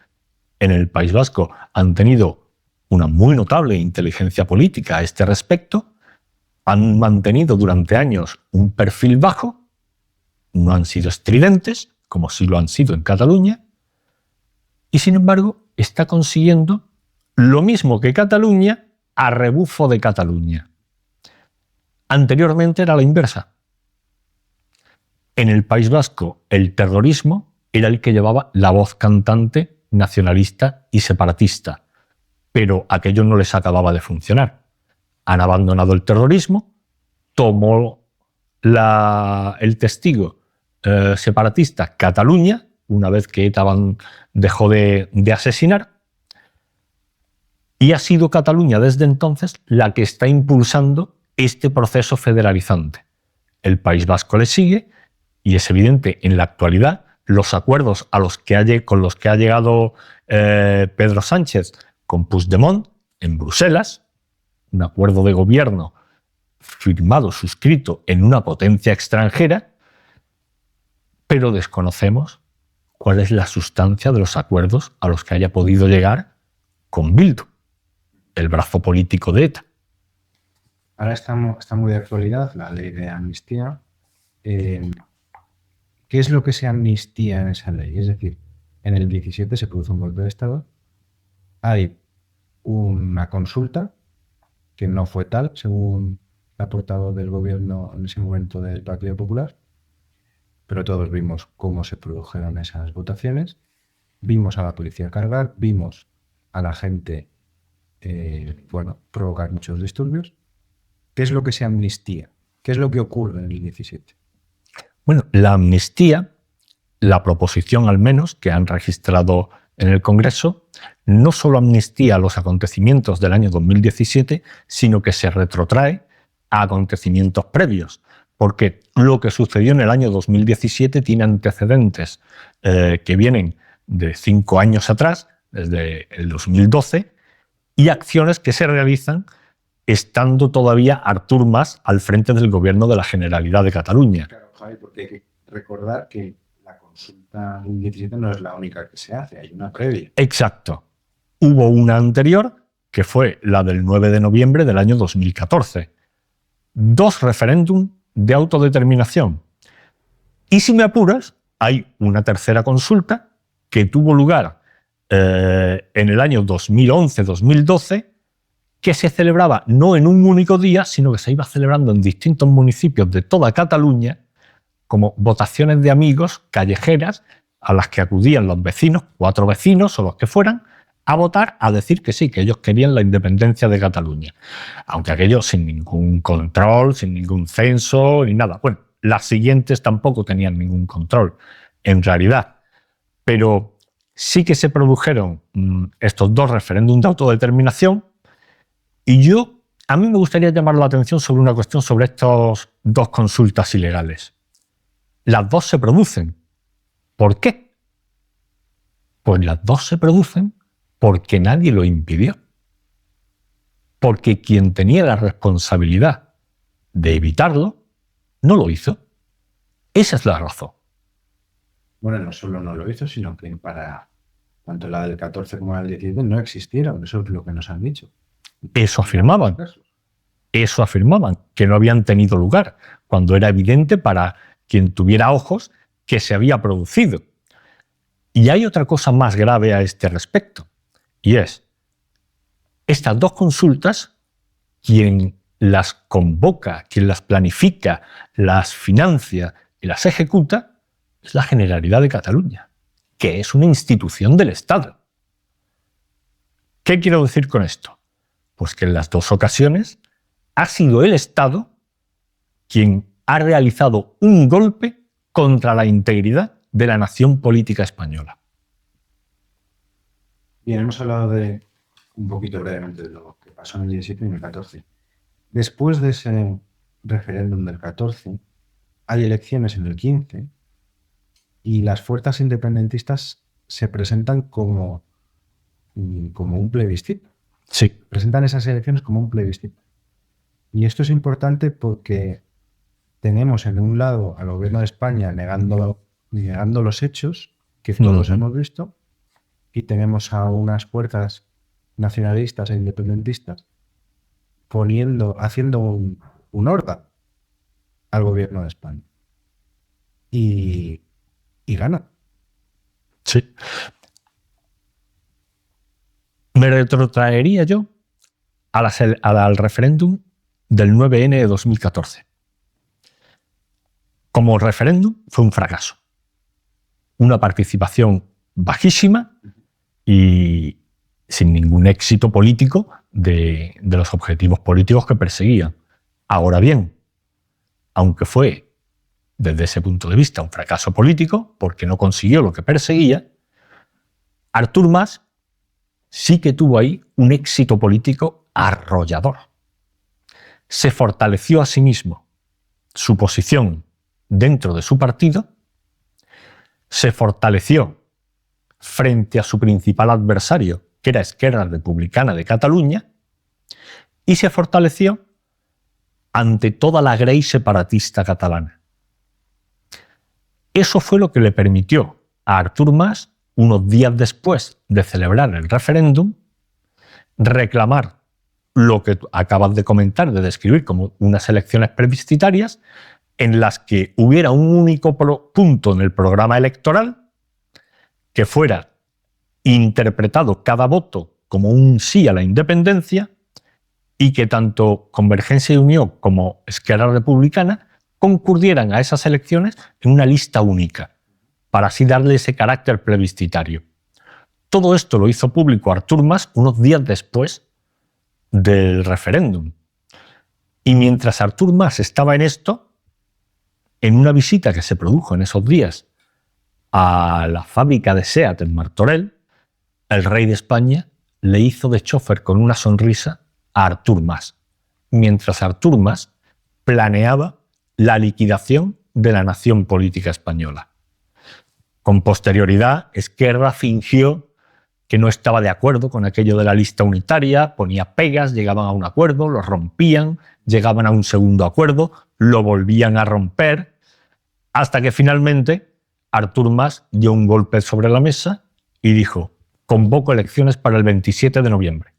en el País Vasco han tenido una muy notable inteligencia política a este respecto, han mantenido durante años un perfil bajo, no han sido estridentes, como sí lo han sido en Cataluña, y sin embargo está consiguiendo lo mismo que Cataluña a rebufo de Cataluña. Anteriormente era la inversa. En el País Vasco el terrorismo era el que llevaba la voz cantante nacionalista y separatista, pero aquello no les acababa de funcionar. Han abandonado el terrorismo, tomó el testigo separatista Cataluña, una vez que ETA dejó de asesinar, y ha sido Cataluña desde entonces la que está impulsando este proceso federalizante. El País Vasco le sigue y es evidente en la actualidad los acuerdos con los que ha llegado Pedro Sánchez con Puigdemont en Bruselas, un acuerdo de gobierno firmado, suscrito en una potencia extranjera, pero desconocemos cuál es la sustancia de los acuerdos a los que haya podido llegar con Bildu, el brazo político de ETA. Ahora está muy de actualidad la ley de amnistía. ¿Qué es lo que se amnistía en esa ley? Es decir, en el 17 se produce un golpe de Estado, hay una consulta que no fue tal, según la portavoz del gobierno en ese momento del Partido Popular, pero todos vimos cómo se produjeron esas votaciones, vimos a la policía cargar, vimos a la gente provocar muchos disturbios. ¿Qué es lo que se amnistía? ¿Qué es lo que ocurre en el 17? Bueno, la amnistía, la proposición al menos que han registrado en el Congreso, no solo amnistía los acontecimientos del año 2017, sino que se retrotrae a acontecimientos previos, porque lo que sucedió en el año 2017 tiene antecedentes que vienen de 5 años atrás, desde el 2012, y acciones que se realizan estando todavía Artur Mas al frente del gobierno de la Generalidad de Cataluña. Claro, Javi, porque hay que recordar que la consulta del 17 no es la única que se hace, hay una previa. Exacto. Hubo una anterior, que fue la del 9 de noviembre del año 2014. 2 referéndum de autodeterminación. Y si me apuras, hay una tercera consulta que tuvo lugar en el año 2011-2012, que se celebraba no en un único día, sino que se iba celebrando en distintos municipios de toda Cataluña, como votaciones de amigos callejeras a las que acudían los vecinos, 4 vecinos o los que fueran, a votar, a decir que sí, que ellos querían la independencia de Cataluña. Aunque aquello sin ningún control, sin ningún censo ni nada. Bueno, las siguientes tampoco tenían ningún control, en realidad. Pero sí que se produjeron estos 2 referéndums de autodeterminación, y a mí me gustaría llamar la atención sobre una cuestión sobre estas 2 consultas ilegales. Las 2 se producen. ¿Por qué? Pues las 2 se producen porque nadie lo impidió. Porque quien tenía la responsabilidad de evitarlo, no lo hizo. Esa es la razón. Bueno, no solo no lo hizo, sino que para tanto la del 14 como la del 17 no existieron. Eso es lo que nos han dicho. Eso afirmaban. Eso afirmaban, que no habían tenido lugar, cuando era evidente para quien tuviera ojos que se había producido. Y hay otra cosa más grave a este respecto, y es, estas 2 consultas, quien las convoca, quien las planifica, las financia y las ejecuta, es la Generalidad de Cataluña, que es una institución del Estado. ¿Qué quiero decir con esto? Pues que en las 2 ocasiones ha sido el Estado quien ha realizado un golpe contra la integridad de la nación política española. Bien, hemos hablado un poquito brevemente de lo que pasó en el 17 y en el 14. Después de ese referéndum del 14, hay elecciones en el 15 y las fuerzas independentistas se presentan como un plebiscito. Sí. Presentan esas elecciones como un plebiscito. Y esto es importante porque tenemos en un lado al gobierno de España negando los hechos que todos hemos visto, y tenemos a unas fuerzas nacionalistas e independentistas haciendo un horda al gobierno de España. Y gana. Sí. Me retrotraería yo al referéndum del 9N de 2014. Como referéndum fue un fracaso. Una participación bajísima y sin ningún éxito político de los objetivos políticos que perseguían. Ahora bien, aunque fue desde ese punto de vista un fracaso político, porque no consiguió lo que perseguía, Artur Mas sí que tuvo ahí un éxito político arrollador. Se fortaleció a sí mismo su posición dentro de su partido, se fortaleció frente a su principal adversario, que era Esquerra Republicana de Cataluña, y se fortaleció ante toda la grey separatista catalana. Eso fue lo que le permitió a Artur Mas, unos días después de celebrar el referéndum, reclamar lo que acabas de comentar, de describir como unas elecciones plebiscitarias en las que hubiera un único punto en el programa electoral que fuera interpretado cada voto como un sí a la independencia y que tanto Convergencia y Unió como Esquerra Republicana concurrieran a esas elecciones en una lista única, para así darle ese carácter plebiscitario. Todo esto lo hizo público Artur Mas unos días después del referéndum. Y mientras Artur Mas estaba en esto, en una visita que se produjo en esos días a la fábrica de SEAT en Martorell, el rey de España le hizo de chofer con una sonrisa a Artur Mas, mientras Artur Mas planeaba la liquidación de la nación política española. Con posterioridad, Esquerra fingió que no estaba de acuerdo con aquello de la lista unitaria, ponía pegas, llegaban a un acuerdo, lo rompían, llegaban a un segundo acuerdo, lo volvían a romper, hasta que finalmente Artur Mas dio un golpe sobre la mesa y dijo: convoco elecciones para el 27 de noviembre.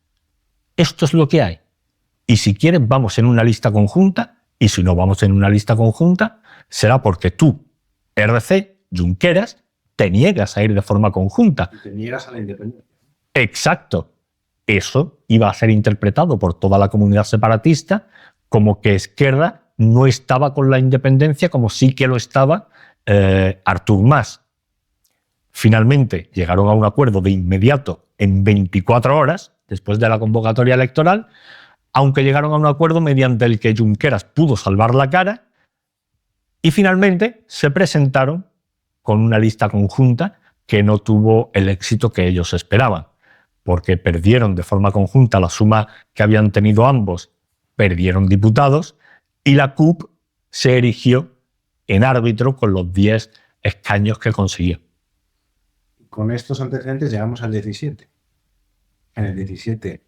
Esto es lo que hay. Y si quieres, vamos en una lista conjunta, y si no vamos en una lista conjunta, será porque tú, RC, Junqueras, te niegas a ir de forma conjunta. Y te niegas a la independencia. Exacto. eso iba a ser interpretado por toda la comunidad separatista como que Esquerra no estaba con la independencia como sí que lo estaba Artur Mas. Finalmente llegaron a un acuerdo de inmediato en 24 horas después de la convocatoria electoral, aunque llegaron a un acuerdo mediante el que Junqueras pudo salvar la cara y finalmente se presentaron con una lista conjunta que no tuvo el éxito que ellos esperaban, porque perdieron de forma conjunta la suma que habían tenido ambos, perdieron diputados y la CUP se erigió en árbitro con los 10 escaños que consiguió. Con estos antecedentes llegamos al 17. En el 17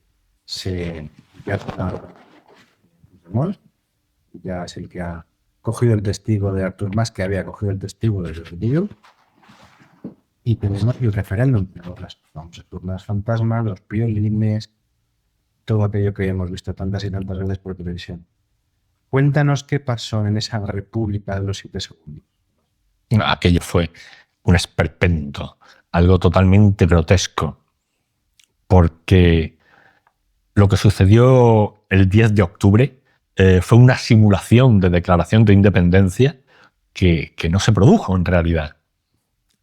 ya es el que ha cogido el testigo de Artur Mas, que había cogido el testigo de Rodrigo, y tenemos el referéndum, las famosas urnas fantasmas, los piolines, todo aquello que hemos visto tantas y tantas veces por televisión. Cuéntanos qué pasó en esa república de los 7 segundos. Aquello fue un esperpento, algo totalmente grotesco, porque lo que sucedió el 10 de octubre fue una simulación de declaración de independencia que no se produjo en realidad.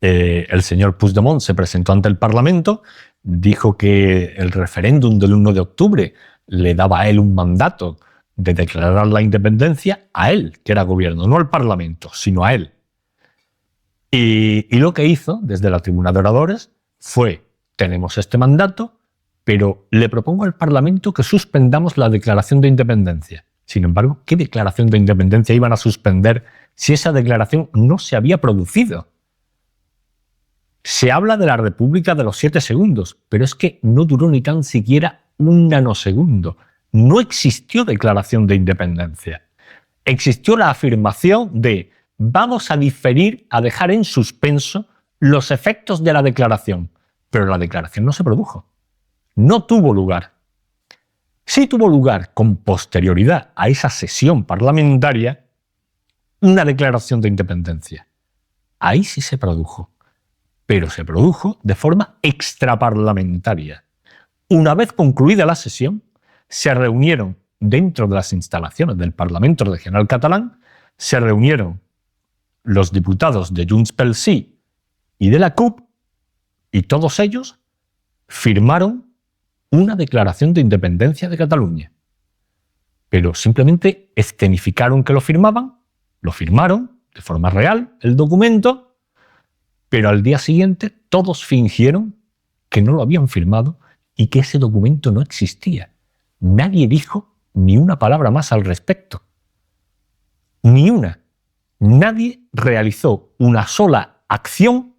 El señor Puigdemont se presentó ante el Parlamento, dijo que el referéndum del 1 de octubre le daba a él un mandato de declarar la independencia a él, que era gobierno, no al Parlamento, sino a él. Y lo que hizo desde la Tribuna de Oradores fue: tenemos este mandato, pero le propongo al Parlamento que suspendamos la declaración de independencia. Sin embargo, ¿qué declaración de independencia iban a suspender si esa declaración no se había producido? Se habla de la República de los 7 segundos, pero es que no duró ni tan siquiera un nanosegundo. No existió declaración de independencia. Existió la afirmación de: vamos a diferir, a dejar en suspenso los efectos de la declaración. Pero la declaración no se produjo. No tuvo lugar. Sí tuvo lugar con posterioridad a esa sesión parlamentaria una declaración de independencia. Ahí sí se produjo. Pero se produjo de forma extraparlamentaria. Una vez concluida la sesión, se reunieron dentro de las instalaciones del Parlamento Regional Catalán, se reunieron los diputados de Junts pel Sí y de la CUP, y todos ellos firmaron una declaración de independencia de Cataluña. Pero simplemente escenificaron que lo firmaron de forma real, el documento, pero al día siguiente todos fingieron que no lo habían firmado y que ese documento no existía. Nadie dijo ni una palabra más al respecto. Ni una. Nadie realizó una sola acción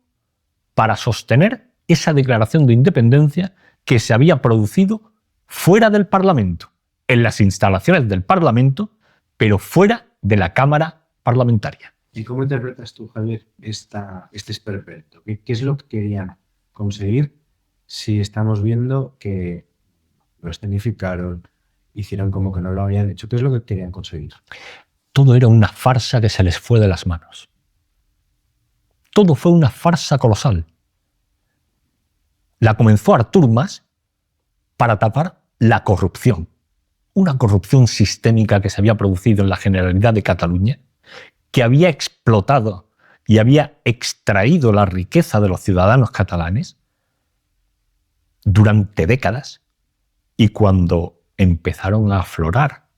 para sostener esa declaración de independencia que se había producido fuera del Parlamento, en las instalaciones del Parlamento, pero fuera de la Cámara Parlamentaria. ¿Y cómo interpretas tú, Javier, este esperpento? ¿Qué es lo que querían conseguir si estamos viendo que lo escenificaron, hicieron como que no lo habían hecho? ¿Qué es lo que querían conseguir? Todo era una farsa que se les fue de las manos. Todo fue una farsa colosal. La comenzó Artur Mas para tapar la corrupción. Una corrupción sistémica que se había producido en la Generalidad de Cataluña, que había explotado y había extraído la riqueza de los ciudadanos catalanes durante décadas, y cuando empezaron a aflorar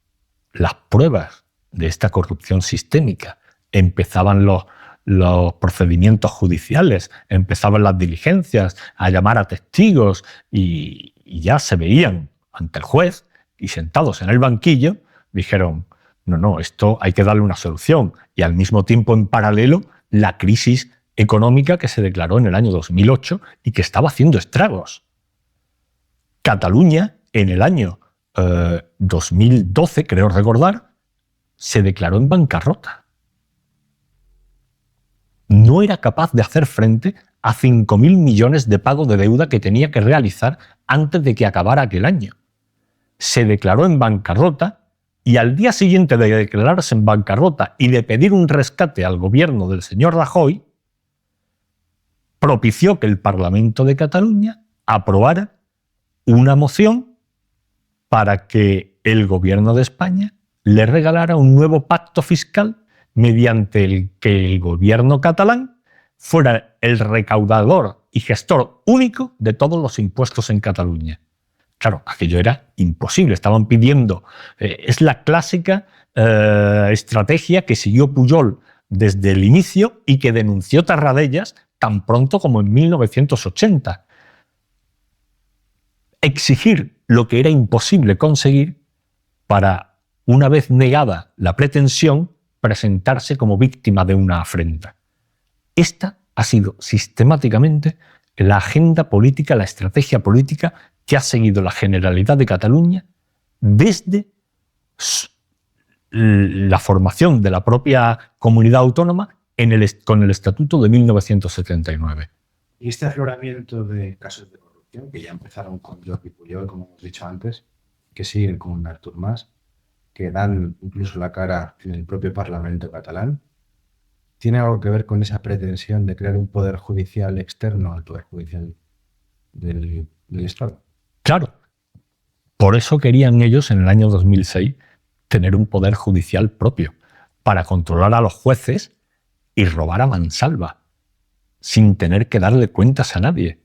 las pruebas de esta corrupción sistémica, empezaban los procedimientos judiciales, empezaban las diligencias, a llamar a testigos y ya se veían ante el juez y sentados en el banquillo, dijeron: no, esto hay que darle una solución. Y al mismo tiempo, en paralelo, la crisis económica que se declaró en el año 2008 y que estaba haciendo estragos. Cataluña, en el año 2012, creo recordar, se declaró en bancarrota. No era capaz de hacer frente a 5.000 millones de pago de deuda que tenía que realizar antes de que acabara aquel año. Se declaró en bancarrota, y al día siguiente de declararse en bancarrota y de pedir un rescate al gobierno del señor Rajoy, propició que el Parlamento de Cataluña aprobara una moción para que el gobierno de España le regalara un nuevo pacto fiscal mediante el que el gobierno catalán fuera el recaudador y gestor único de todos los impuestos en Cataluña. Claro, aquello era imposible. Estaban pidiendo... es la clásica estrategia que siguió Pujol desde el inicio y que denunció Tarradellas tan pronto como en 1980. Exigir lo que era imposible conseguir para, una vez negada la pretensión, presentarse como víctima de una afrenta. Esta ha sido sistemáticamente la agenda política, la estrategia política que ha seguido la Generalidad de Cataluña desde la formación de la propia comunidad autónoma con el Estatuto de 1979. Y este afloramiento de casos de corrupción, que ya empezaron con Jordi Pujol, como hemos dicho antes, que siguen con Artur Mas, que dan incluso la cara en el propio Parlamento catalán, ¿tiene algo que ver con esa pretensión de crear un poder judicial externo al poder judicial del Estado? Claro. Por eso querían ellos, en el año 2006, tener un poder judicial propio, para controlar a los jueces y robar a mansalva, sin tener que darle cuentas a nadie.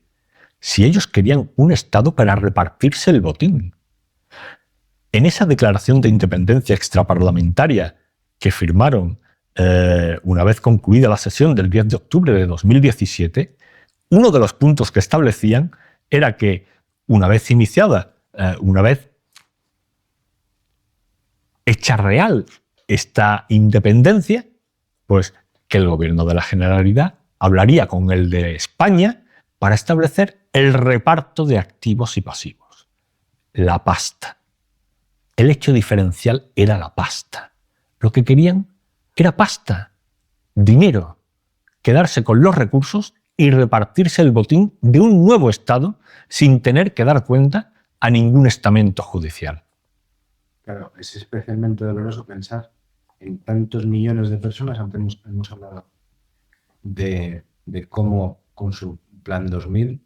Si ellos querían un Estado para repartirse el botín. En esa declaración de independencia extraparlamentaria que firmaron una vez concluida la sesión del 10 de octubre de 2017, uno de los puntos que establecían era que una vez iniciada, una vez hecha real esta independencia, pues que el gobierno de la Generalidad hablaría con el de España para establecer el reparto de activos y pasivos. La pasta. El hecho diferencial era la pasta. Lo que querían era pasta, dinero, quedarse con los recursos y repartirse el botín de un nuevo Estado sin tener que dar cuenta a ningún estamento judicial. Claro, es especialmente doloroso pensar en tantos millones de personas, aunque hemos hablado de cómo con su Plan 2000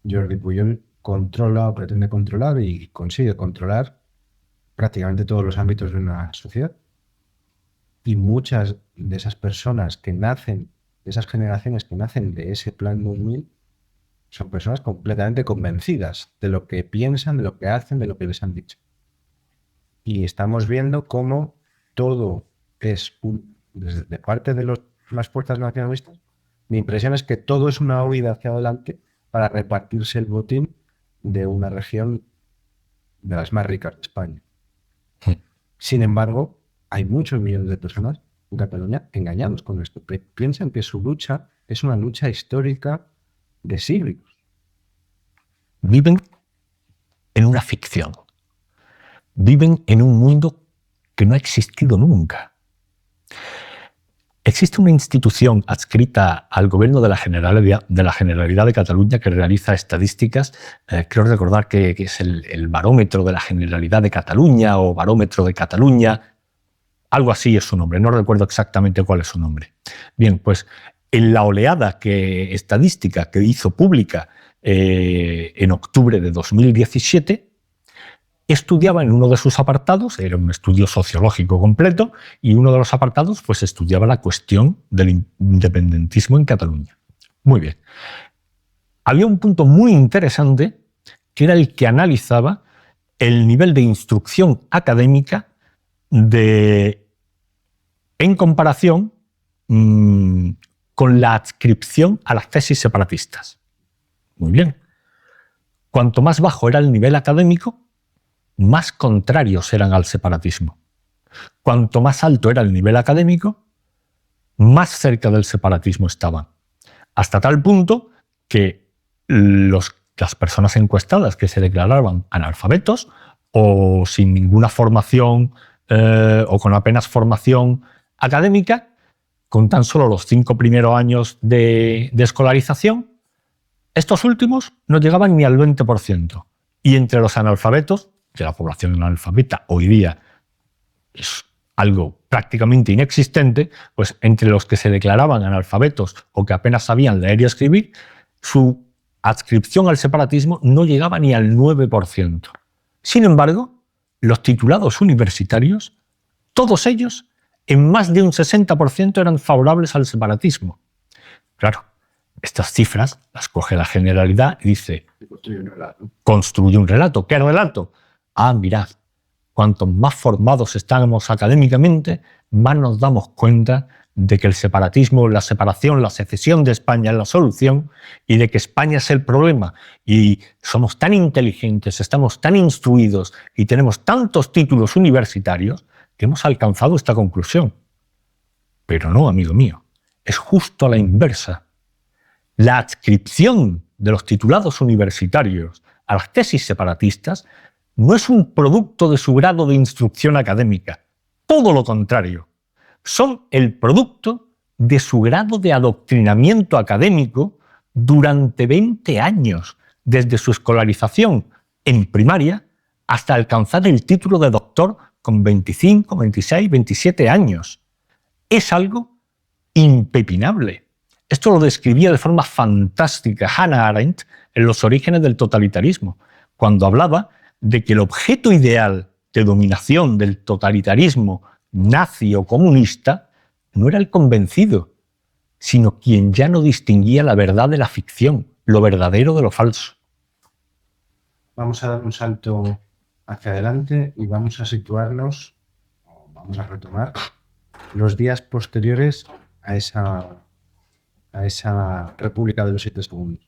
Jordi Pujol controla o pretende controlar y consigue controlar prácticamente todos los ámbitos de una sociedad. Y muchas de esas personas que nacen, de esas generaciones que nacen de ese Plan 2000, son personas completamente convencidas de lo que piensan, de lo que hacen, de lo que les han dicho. Y estamos viendo cómo todo es de parte de las fuerzas nacionalistas. Mi impresión es que todo es una huida hacia adelante para repartirse el botín de una región de las más ricas de España. Sin embargo, hay muchos millones de personas en Cataluña engañados con esto. Piensan que su lucha es una lucha histórica de siglos. Viven en una ficción. Viven en un mundo que no ha existido nunca. Existe una institución adscrita al gobierno de la Generalidad de Cataluña que realiza estadísticas. Creo recordar que es el barómetro de la Generalidad de Cataluña o barómetro de Cataluña. Algo así es su nombre, no recuerdo exactamente cuál es su nombre. Bien, pues en la oleada estadística que hizo pública en octubre de 2017, estudiaba en uno de sus apartados, era un estudio sociológico completo, y uno de los apartados pues estudiaba la cuestión del independentismo en Cataluña. Muy bien. Había un punto muy interesante que era el que analizaba el nivel de instrucción académica en comparación con la adscripción a las tesis separatistas. Muy bien. Cuanto más bajo era el nivel académico, más contrarios eran al separatismo. Cuanto más alto era el nivel académico, más cerca del separatismo estaban. Hasta tal punto que las personas encuestadas que se declaraban analfabetos o sin ninguna formación o con apenas formación académica, con tan solo los 5 primeros años de escolarización, estos últimos no llegaban ni al 20%. Y entre los analfabetos, que la población analfabeta hoy día es algo prácticamente inexistente, pues entre los que se declaraban analfabetos o que apenas sabían leer y escribir, su adscripción al separatismo no llegaba ni al 9%. Sin embargo, los titulados universitarios, todos ellos, en más de un 60% eran favorables al separatismo. Claro, estas cifras las coge la Generalidad y dice, construye un relato. ¿Qué relato? Ah, mirad, cuantos más formados estamos académicamente, más nos damos cuenta de que el separatismo, la separación, la secesión de España es la solución y de que España es el problema. Y somos tan inteligentes, estamos tan instruidos y tenemos tantos títulos universitarios que hemos alcanzado esta conclusión. Pero no, amigo mío, es justo a la inversa. La adscripción de los titulados universitarios a las tesis separatistas no es un producto de su grado de instrucción académica. Todo lo contrario. Son el producto de su grado de adoctrinamiento académico durante 20 años, desde su escolarización en primaria hasta alcanzar el título de doctor con 25, 26, 27 años. Es algo impepinable. Esto lo describía de forma fantástica Hannah Arendt en Los orígenes del totalitarismo, cuando hablaba de que el objeto ideal de dominación del totalitarismo nazi o comunista no era el convencido, sino quien ya no distinguía la verdad de la ficción, lo verdadero de lo falso. Vamos a dar un salto hacia adelante y vamos a situarnos, o vamos a retomar, los días posteriores a esa República de los 7 segundos.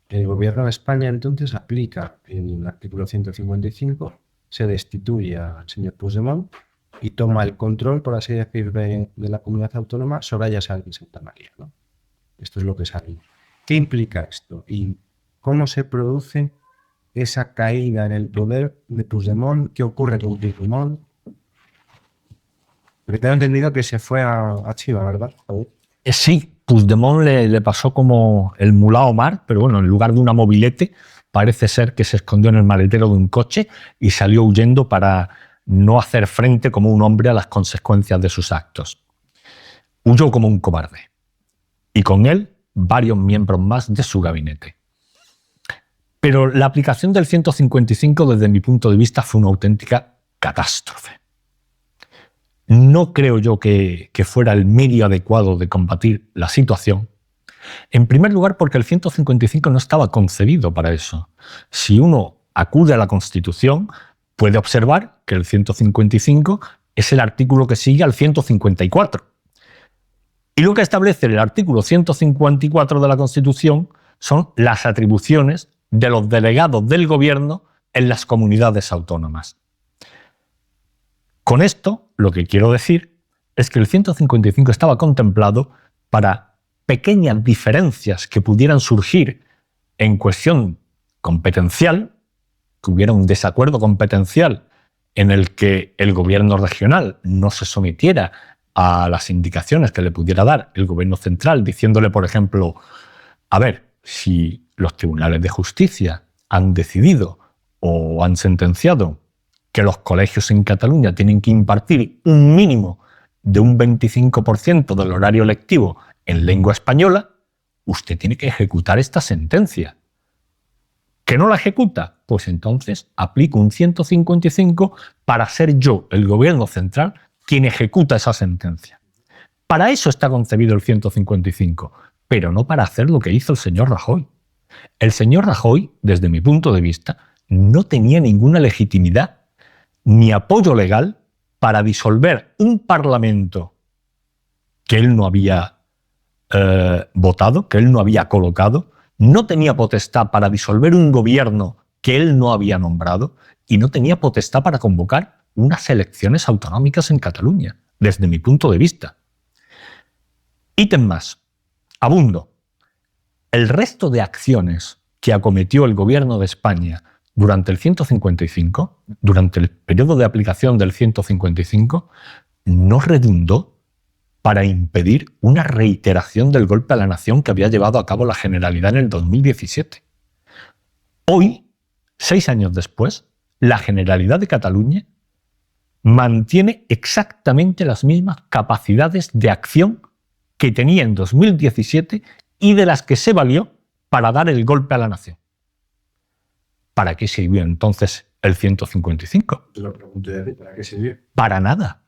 El gobierno de España entonces aplica el artículo 155, se destituye al señor Puigdemont y toma el control, por así decir, de la comunidad autónoma sobre ella y Santa María, ¿no? Esto es lo que sabemos. ¿Qué implica esto? ¿Y cómo se produce esa caída en el poder de Puigdemont? ¿Qué ocurre con Puigdemont? Porque tengo entendido que se fue a Chiva, ¿verdad? Sí, Puigdemont le pasó como el mulá Omar, pero bueno, en lugar de una mobilete, parece ser que se escondió en el maletero de un coche y salió huyendo para no hacer frente como un hombre a las consecuencias de sus actos. Huyó como un cobarde. Y con él, varios miembros más de su gabinete. Pero la aplicación del 155, desde mi punto de vista, fue una auténtica catástrofe. No creo yo que fuera el medio adecuado de combatir la situación. En primer lugar, porque el 155 no estaba concebido para eso. Si uno acude a la Constitución, puede observar que el 155 es el artículo que sigue al 154. Y lo que establece el artículo 154 de la Constitución son las atribuciones de los delegados del gobierno en las comunidades autónomas. Con esto, lo que quiero decir es que el 155 estaba contemplado para pequeñas diferencias que pudieran surgir en cuestión competencial, que hubiera un desacuerdo competencial en el que el gobierno regional no se sometiera a las indicaciones que le pudiera dar el gobierno central, diciéndole, por ejemplo, a ver, si los tribunales de justicia han decidido o han sentenciado que los colegios en Cataluña tienen que impartir un mínimo de un 25% del horario lectivo en lengua española, usted tiene que ejecutar esta sentencia. ¿Que no la ejecuta? Pues entonces aplico un 155 para ser yo, el gobierno central, quien ejecuta esa sentencia. Para eso está concebido el 155, pero no para hacer lo que hizo el señor Rajoy. El señor Rajoy, desde mi punto de vista, no tenía ninguna legitimidad ni apoyo legal para disolver un parlamento que él no había votado, que él no había colocado, no tenía potestad para disolver un gobierno que él no había nombrado y no tenía potestad para convocar unas elecciones autonómicas en Cataluña, desde mi punto de vista. Ítem más, abundo. El resto de acciones que acometió el gobierno de España durante el 155, durante el periodo de aplicación del 155, no redundó para impedir una reiteración del golpe a la nación que había llevado a cabo la Generalidad en el 2017. Hoy, 6 años después, la Generalidad de Cataluña mantiene exactamente las mismas capacidades de acción que tenía en 2017 y de las que se valió para dar el golpe a la nación. ¿Para qué sirvió entonces el 155? Te lo pregunto ya, ¿para qué sirvió? Para nada.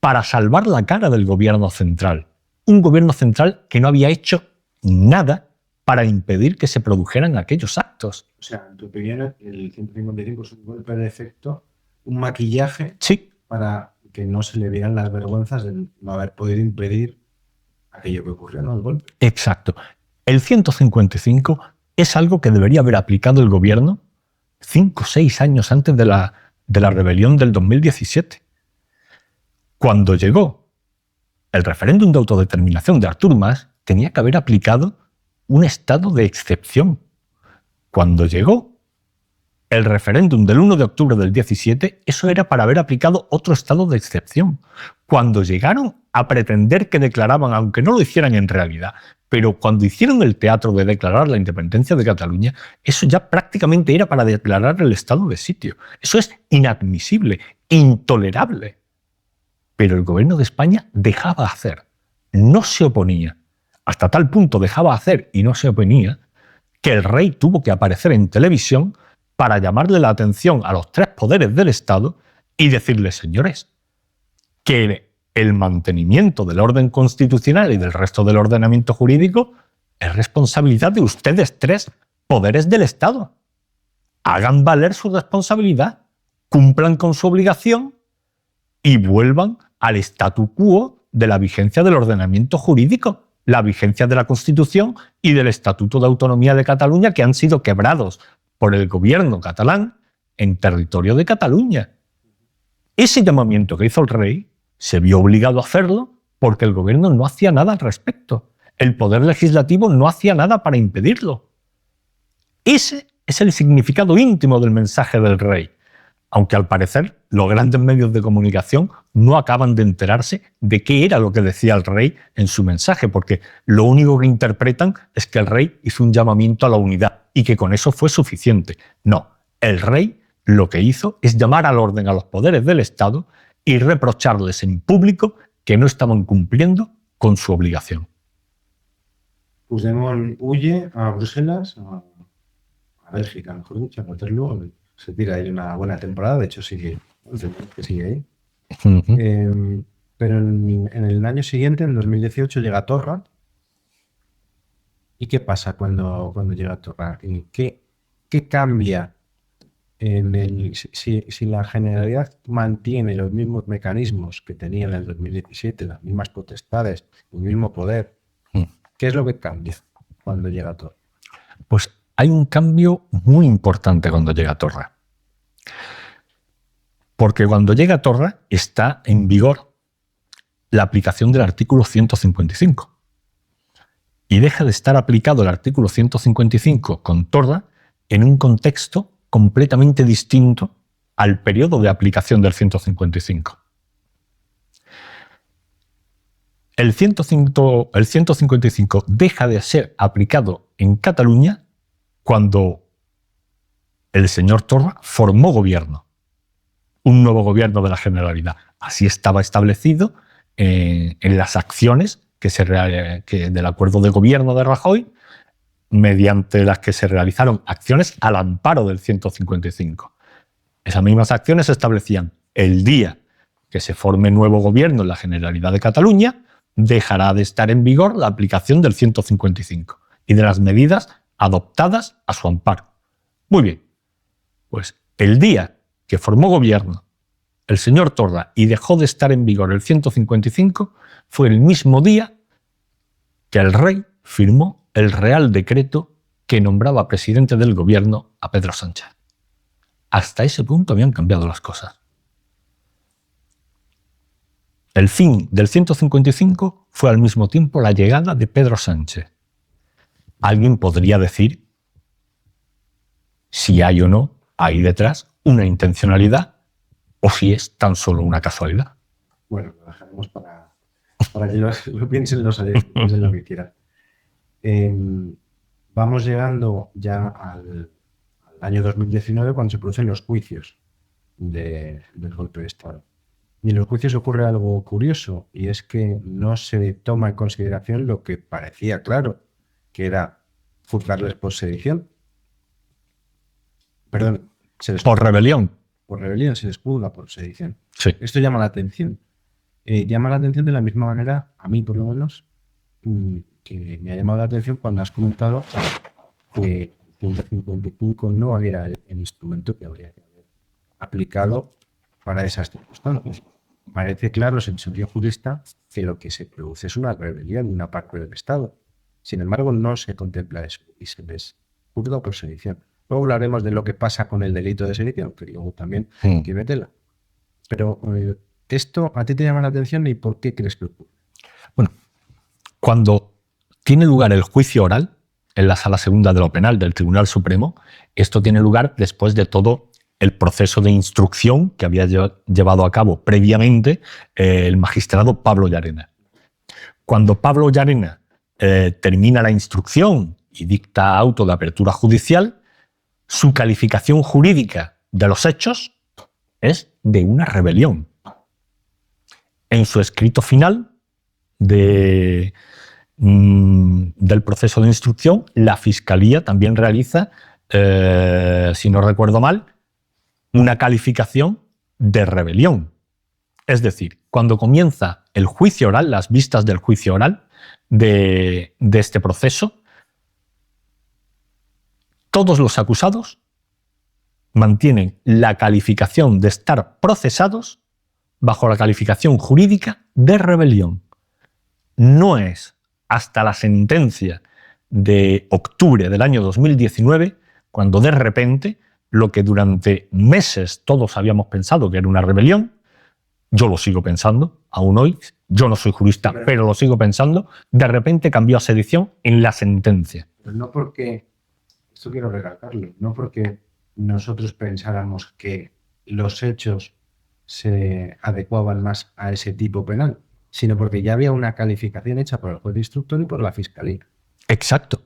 Para salvar la cara del gobierno central. Un gobierno central que no había hecho nada para impedir que se produjeran aquellos actos. O sea, en tu opinión, el 155 es un golpe de efecto, un maquillaje Sí, para que no se le vieran las vergüenzas de no haber podido impedir aquello que ocurrió, ¿no? El golpe. exacto. El 155 es algo que debería haber aplicado el gobierno 5 o 6 años antes de la rebelión del 2017. Cuando llegó el referéndum de autodeterminación de Artur Mas, tenía que haber aplicado un estado de excepción. Cuando llegó el referéndum del 1 de octubre del 17, eso era para haber aplicado otro estado de excepción. Cuando llegaron a pretender que declaraban, aunque no lo hicieran en realidad, pero cuando hicieron el teatro de declarar la independencia de Cataluña, eso ya prácticamente era para declarar el estado de sitio. Eso es inadmisible, intolerable. Pero el gobierno de España dejaba hacer, no se oponía. Hasta tal punto dejaba hacer y no se oponía que el rey tuvo que aparecer en televisión para llamarle la atención a los 3 poderes del Estado y decirles, señores, que el mantenimiento del orden constitucional y del resto del ordenamiento jurídico es responsabilidad de ustedes 3 poderes del Estado. Hagan valer su responsabilidad, cumplan con su obligación y vuelvan al statu quo de la vigencia del ordenamiento jurídico, la vigencia de la Constitución y del Estatuto de Autonomía de Cataluña, que han sido quebrados por el gobierno catalán en territorio de Cataluña. Ese llamamiento que hizo el rey se vio obligado a hacerlo porque el gobierno no hacía nada al respecto. El poder legislativo no hacía nada para impedirlo. Ese es el significado íntimo del mensaje del rey. Aunque al parecer los grandes medios de comunicación no acaban de enterarse de qué era lo que decía el rey en su mensaje, porque lo único que interpretan es que el rey hizo un llamamiento a la unidad y que con eso fue suficiente. No, el rey lo que hizo es llamar al orden a los poderes del Estado y reprocharles en público que no estaban cumpliendo con su obligación. Puigdemont huye a Bruselas, a Bélgica, mejor dicho, a Waterloo. Se tira ahí una buena temporada, de hecho sigue ahí. Pero en el año siguiente, en 2018, llega Torra. ¿Y qué pasa cuando llega Torra? ¿Qué cambia si la Generalidad mantiene los mismos mecanismos que tenía en el 2017, las mismas potestades, el mismo poder? ¿Qué es lo que cambia cuando llega Torra? Pues hay un cambio muy importante cuando llega Torra. Porque cuando llega Torra está en vigor la aplicación del artículo 155. Y deja de estar aplicado el artículo 155 con Torra en un contexto completamente distinto al periodo de aplicación del 155. El 155 deja de ser aplicado en Cataluña cuando el señor Torra formó gobierno, un nuevo gobierno de la Generalidad. Así estaba establecido en las acciones del acuerdo de gobierno de Rajoy, mediante las que se realizaron acciones al amparo del 155. Esas mismas acciones establecían el día que se forme nuevo gobierno en la Generalidad de Cataluña, dejará de estar en vigor la aplicación del 155 y de las medidas adoptadas a su amparo. Muy bien, pues el día que formó gobierno el señor Torra y dejó de estar en vigor el 155 fue el mismo día que el rey firmó el Real Decreto que nombraba presidente del gobierno a Pedro Sánchez. Hasta ese punto habían cambiado las cosas. El fin del 155 fue al mismo tiempo la llegada de Pedro Sánchez. Alguien podría decir si hay o no ahí detrás una intencionalidad o si es tan solo una casualidad. Bueno, lo dejaremos para que lo piensen los oyentes lo que quieran. Vamos llegando ya al año 2019 cuando se producen los juicios del golpe de Estado. Y en los juicios ocurre algo curioso, y es que no se toma en consideración lo que parecía claro, que era juzgarles por sedición. Perdón, Por rebelión. por rebelión, se les juzga por sedición. Sí. Esto llama la atención. Llama la atención de la misma manera, a mí por lo menos, que me ha llamado la atención cuando has comentado que 155 no era el instrumento que habría que haber aplicado para esas circunstancias. Parece claro, sensorial jurista, que lo que se produce es una rebelión de una parte del Estado. Sin embargo, no se contempla eso y se les juzga por sedición. Luego hablaremos de lo que pasa con el delito de sedición, que luego también hay que meterla. Pero esto a ti te llama la atención y ¿por qué crees que ocurre? Bueno, cuando tiene lugar el juicio oral en la Sala Segunda de lo Penal del Tribunal Supremo, esto tiene lugar después de todo el proceso de instrucción que había llevado a cabo previamente el magistrado Pablo Llarena. Cuando Pablo Llarena termina la instrucción y dicta auto de apertura judicial, su calificación jurídica de los hechos es de una rebelión. En su escrito final del proceso de instrucción, la Fiscalía también realiza, si no recuerdo mal, una calificación de rebelión. Es decir, cuando comienza el juicio oral, las vistas del juicio oral de este proceso, todos los acusados mantienen la calificación de estar procesados bajo la calificación jurídica de rebelión. No es hasta la sentencia de octubre del año 2019 cuando de repente lo que durante meses todos habíamos pensado que era una rebelión, yo lo sigo pensando, aún hoy, yo no soy jurista, pero lo sigo pensando, de repente cambió a sedición en la sentencia. Pero no porque, esto quiero recalcarlo, no porque nosotros pensáramos que los hechos se adecuaban más a ese tipo penal, sino porque ya había una calificación hecha por el juez instructor y por la Fiscalía. Exacto.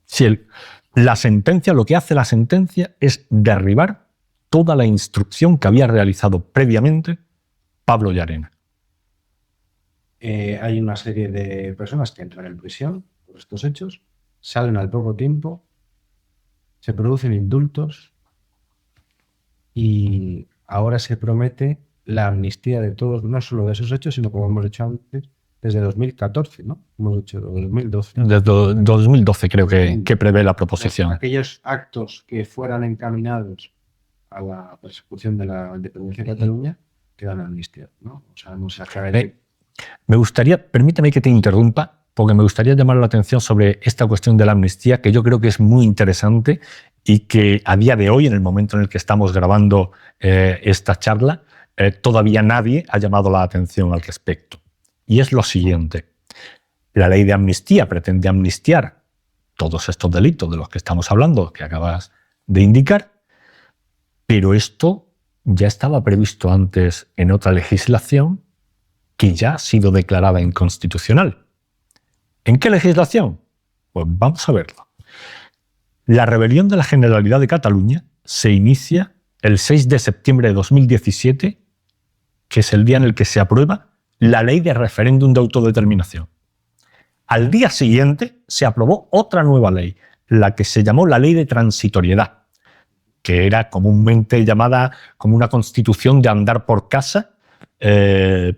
Si la sentencia, lo que hace la sentencia es derribar toda la instrucción que había realizado previamente Pablo Llarena. Hay una serie de personas que entran en prisión por estos hechos, salen al poco tiempo, se producen indultos y ahora se promete la amnistía de todos, no solo de esos hechos, sino como hemos dicho antes, desde 2014, ¿no? Hemos dicho 2012. Desde 2012 creo que prevé la proposición. Aquellos actos que fueran encaminados a la persecución de la independencia de Cataluña quedan amnistiados, ¿no? O sea, no se aclara. Me gustaría, permítame que te interrumpa, porque me gustaría llamar la atención sobre esta cuestión de la amnistía, que yo creo que es muy interesante y que a día de hoy, en el momento en el que estamos grabando esta charla, todavía nadie ha llamado la atención al respecto. Y es lo siguiente. La ley de amnistía pretende amnistiar todos estos delitos de los que estamos hablando, que acabas de indicar, pero esto ya estaba previsto antes en otra legislación que ya ha sido declarada inconstitucional. ¿En qué legislación? Pues vamos a verlo. La rebelión de la Generalidad de Cataluña se inicia el 6 de septiembre de 2017, que es el día en el que se aprueba la ley de referéndum de autodeterminación. Al día siguiente se aprobó otra nueva ley, la que se llamó la Ley de Transitoriedad, que era comúnmente llamada como una constitución de andar por casa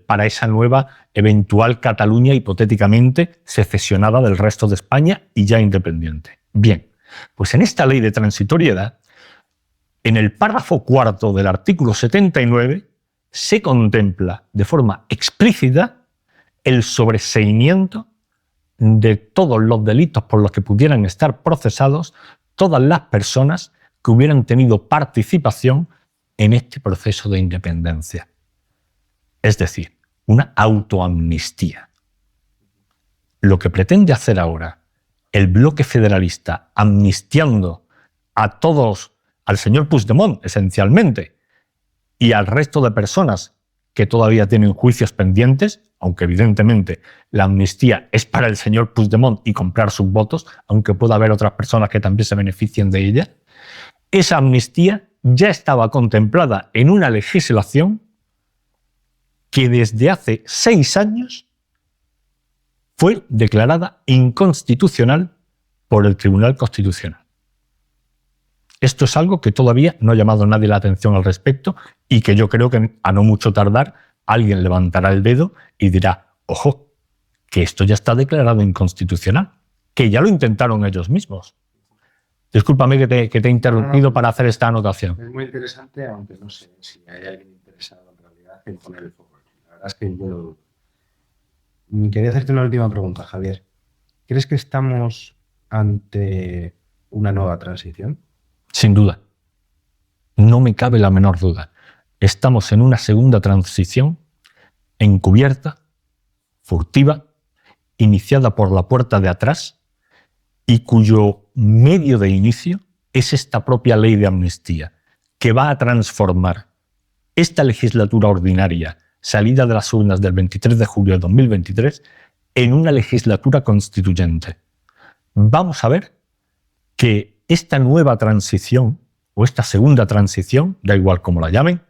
para esa nueva eventual Cataluña hipotéticamente secesionada del resto de España y ya independiente. Bien, pues en esta Ley de Transitoriedad, en el párrafo cuarto del artículo 79, se contempla de forma explícita el sobreseimiento de todos los delitos por los que pudieran estar procesados todas las personas que hubieran tenido participación en este proceso de independencia. Es decir, una autoamnistía. Lo que pretende hacer ahora el bloque federalista, amnistiando a todos, al señor Puigdemont esencialmente, y al resto de personas que todavía tienen juicios pendientes, aunque evidentemente la amnistía es para el señor Puigdemont y comprar sus votos, aunque pueda haber otras personas que también se beneficien de ella, esa amnistía ya estaba contemplada en una legislación que desde hace 6 años fue declarada inconstitucional por el Tribunal Constitucional. Esto es algo que todavía no ha llamado a nadie la atención al respecto y que yo creo que a no mucho tardar alguien levantará el dedo y dirá, ojo, que esto ya está declarado inconstitucional, que ya lo intentaron ellos mismos. Discúlpame que te he interrumpido para hacer esta anotación. Es muy interesante, aunque no sé si hay alguien interesado en realidad en poner el foco. La verdad es que yo quería hacerte una última pregunta, Javier. ¿Crees que estamos ante una nueva transición? Sin duda. No me cabe la menor duda. Estamos en una segunda transición encubierta, furtiva, iniciada por la puerta de atrás y cuyo medio de inicio es esta propia ley de amnistía, que va a transformar esta legislatura ordinaria salida de las urnas del 23 de julio de 2023 en una legislatura constituyente. Vamos a ver que esta nueva transición, o esta segunda transición, da igual como la llamen,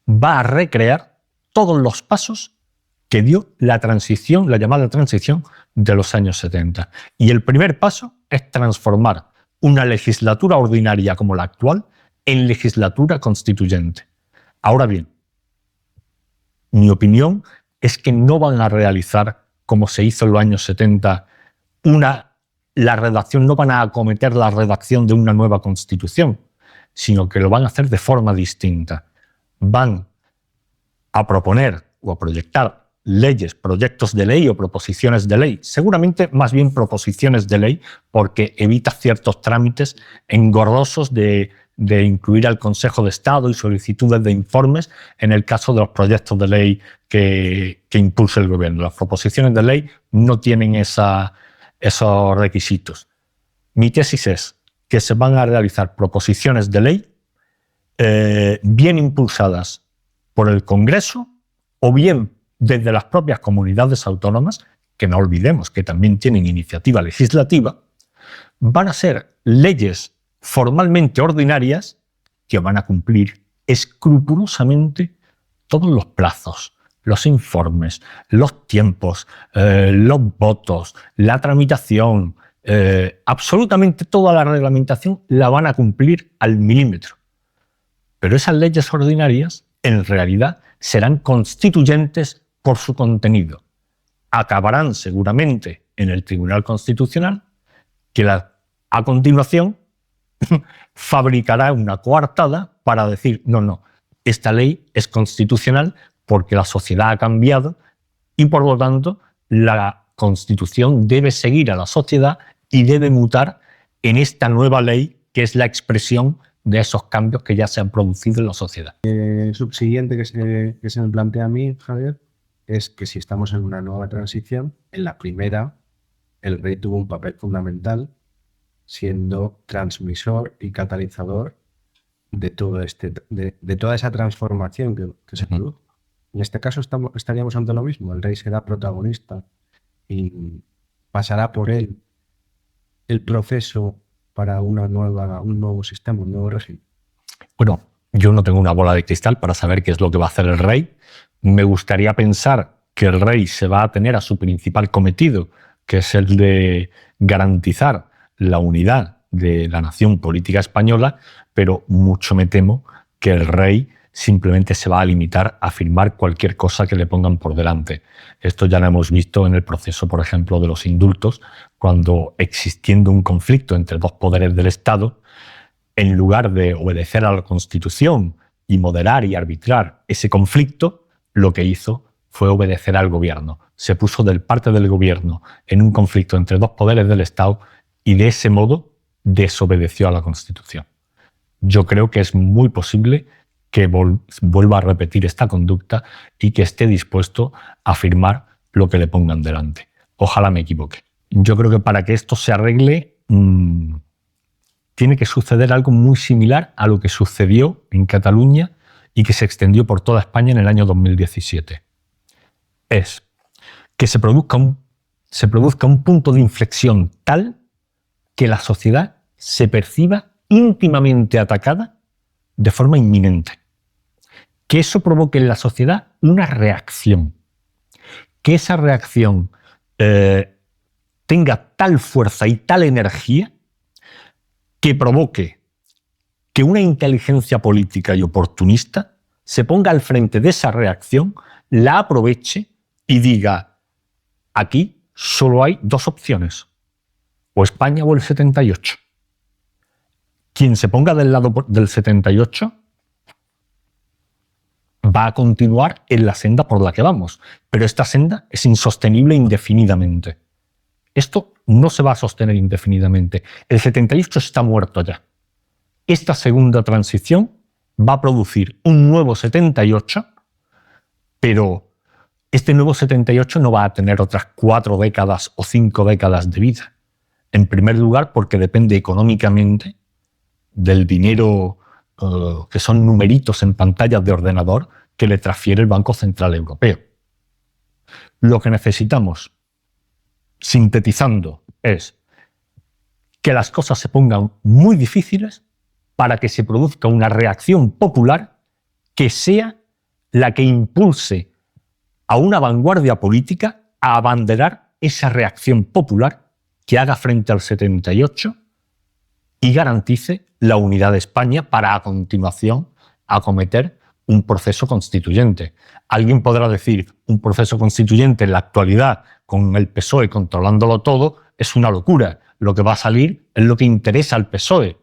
va a recrear todos los pasos que dio la transición, la llamada transición de los años 70. Y el primer paso es transformar una legislatura ordinaria como la actual en legislatura constituyente. Ahora bien, mi opinión es que no van a realizar, como se hizo en los años 70, la redacción, no van a acometer la redacción de una nueva constitución, sino que lo van a hacer de forma distinta. Van a proponer o a proyectar leyes, proyectos de ley o proposiciones de ley, seguramente más bien proposiciones de ley, porque evita ciertos trámites engorrosos de incluir al Consejo de Estado y solicitudes de informes en el caso de los proyectos de ley que impulse el gobierno. Las proposiciones de ley no tienen esos requisitos. Mi tesis es que se van a realizar proposiciones de ley bien impulsadas por el Congreso o bien desde las propias comunidades autónomas, que no olvidemos que también tienen iniciativa legislativa. Van a ser leyes formalmente ordinarias que van a cumplir escrupulosamente todos los plazos, los informes, los tiempos, los votos, la tramitación, absolutamente toda la reglamentación la van a cumplir al milímetro. Pero esas leyes ordinarias, en realidad, serán constituyentes por su contenido. Acabarán seguramente en el Tribunal Constitucional, que a continuación fabricará una coartada para decir, no, esta ley es constitucional porque la sociedad ha cambiado y por lo tanto la Constitución debe seguir a la sociedad y debe mutar en esta nueva ley que es la expresión de esos cambios que ya se han producido en la sociedad. El subsiguiente que se me plantea a mí, Javier, es que si estamos en una nueva transición, en la primera el rey tuvo un papel fundamental siendo transmisor y catalizador de todo de toda esa transformación que se produjo. En este caso estaríamos ante lo mismo. El rey será protagonista y pasará por él el proceso para un nuevo sistema, un nuevo régimen. Bueno, yo no tengo una bola de cristal para saber qué es lo que va a hacer el rey. Me gustaría pensar que el rey se va a atener a su principal cometido, que es el de garantizar la unidad de la nación política española, pero mucho me temo que el rey simplemente se va a limitar a firmar cualquier cosa que le pongan por delante. Esto ya lo hemos visto en el proceso, por ejemplo, de los indultos, cuando existiendo un conflicto entre dos poderes del Estado, en lugar de obedecer a la Constitución y moderar y arbitrar ese conflicto, lo que hizo fue obedecer al gobierno. Se puso del parte del gobierno en un conflicto entre dos poderes del Estado y de ese modo desobedeció a la Constitución. Yo creo que es muy posible que vuelva a repetir esta conducta y que esté dispuesto a firmar lo que le pongan delante. Ojalá me equivoque. Yo creo que para que esto se arregle tiene que suceder algo muy similar a lo que sucedió en Cataluña y que se extendió por toda España en el año 2017. Es que se produzca un punto de inflexión tal que la sociedad se perciba íntimamente atacada de forma inminente. Que eso provoque en la sociedad una reacción. Que esa reacción tenga tal fuerza y tal energía que provoque que una inteligencia política y oportunista se ponga al frente de esa reacción, la aproveche y diga, aquí solo hay dos opciones, o España o el 78. Quien se ponga del lado del 78 va a continuar en la senda por la que vamos, pero esta senda es insostenible indefinidamente. Esto no se va a sostener indefinidamente. El 78 está muerto ya. Esta segunda transición va a producir un nuevo 78, pero este nuevo 78 no va a tener otras 4 décadas o 5 décadas de vida. En primer lugar, porque depende económicamente del dinero que son numeritos en pantallas de ordenador que le transfiere el Banco Central Europeo. Lo que necesitamos, sintetizando, es que las cosas se pongan muy difíciles para que se produzca una reacción popular que sea la que impulse a una vanguardia política a abanderar esa reacción popular que haga frente al 78 y garantice la unidad de España para a continuación acometer un proceso constituyente. Alguien podrá decir, un proceso constituyente en la actualidad con el PSOE controlándolo todo es una locura. Lo que va a salir es lo que interesa al PSOE.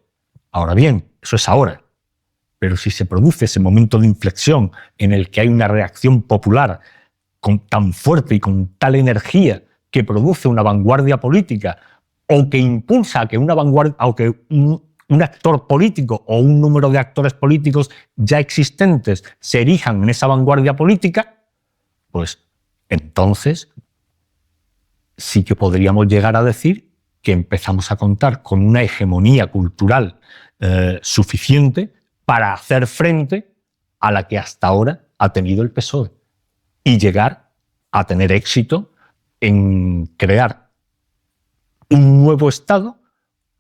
Ahora bien, eso es ahora. Pero si se produce ese momento de inflexión en el que hay una reacción popular tan fuerte y con tal energía que produce una vanguardia política o que impulsa a que una vanguardia, o que un actor político o un número de actores políticos ya existentes se erijan en esa vanguardia política, pues entonces sí que podríamos llegar a decir que empezamos a contar con una hegemonía cultural suficiente para hacer frente a la que hasta ahora ha tenido el PSOE y llegar a tener éxito en crear un nuevo Estado,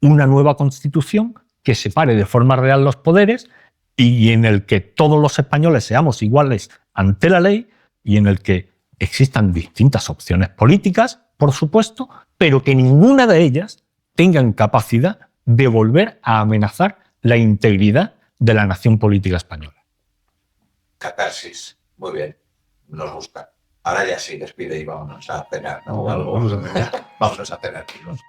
una nueva Constitución que separe de forma real los poderes y en el que todos los españoles seamos iguales ante la ley y en el que existan distintas opciones políticas, por supuesto, pero que ninguna de ellas tengan capacidad de volver a amenazar la integridad de la nación política española. Catarsis. Muy bien. Nos gusta. Ahora ya sí, despide y vámonos a cenar, ¿no? Vamos a cenar. Vámonos a cenar, chicos.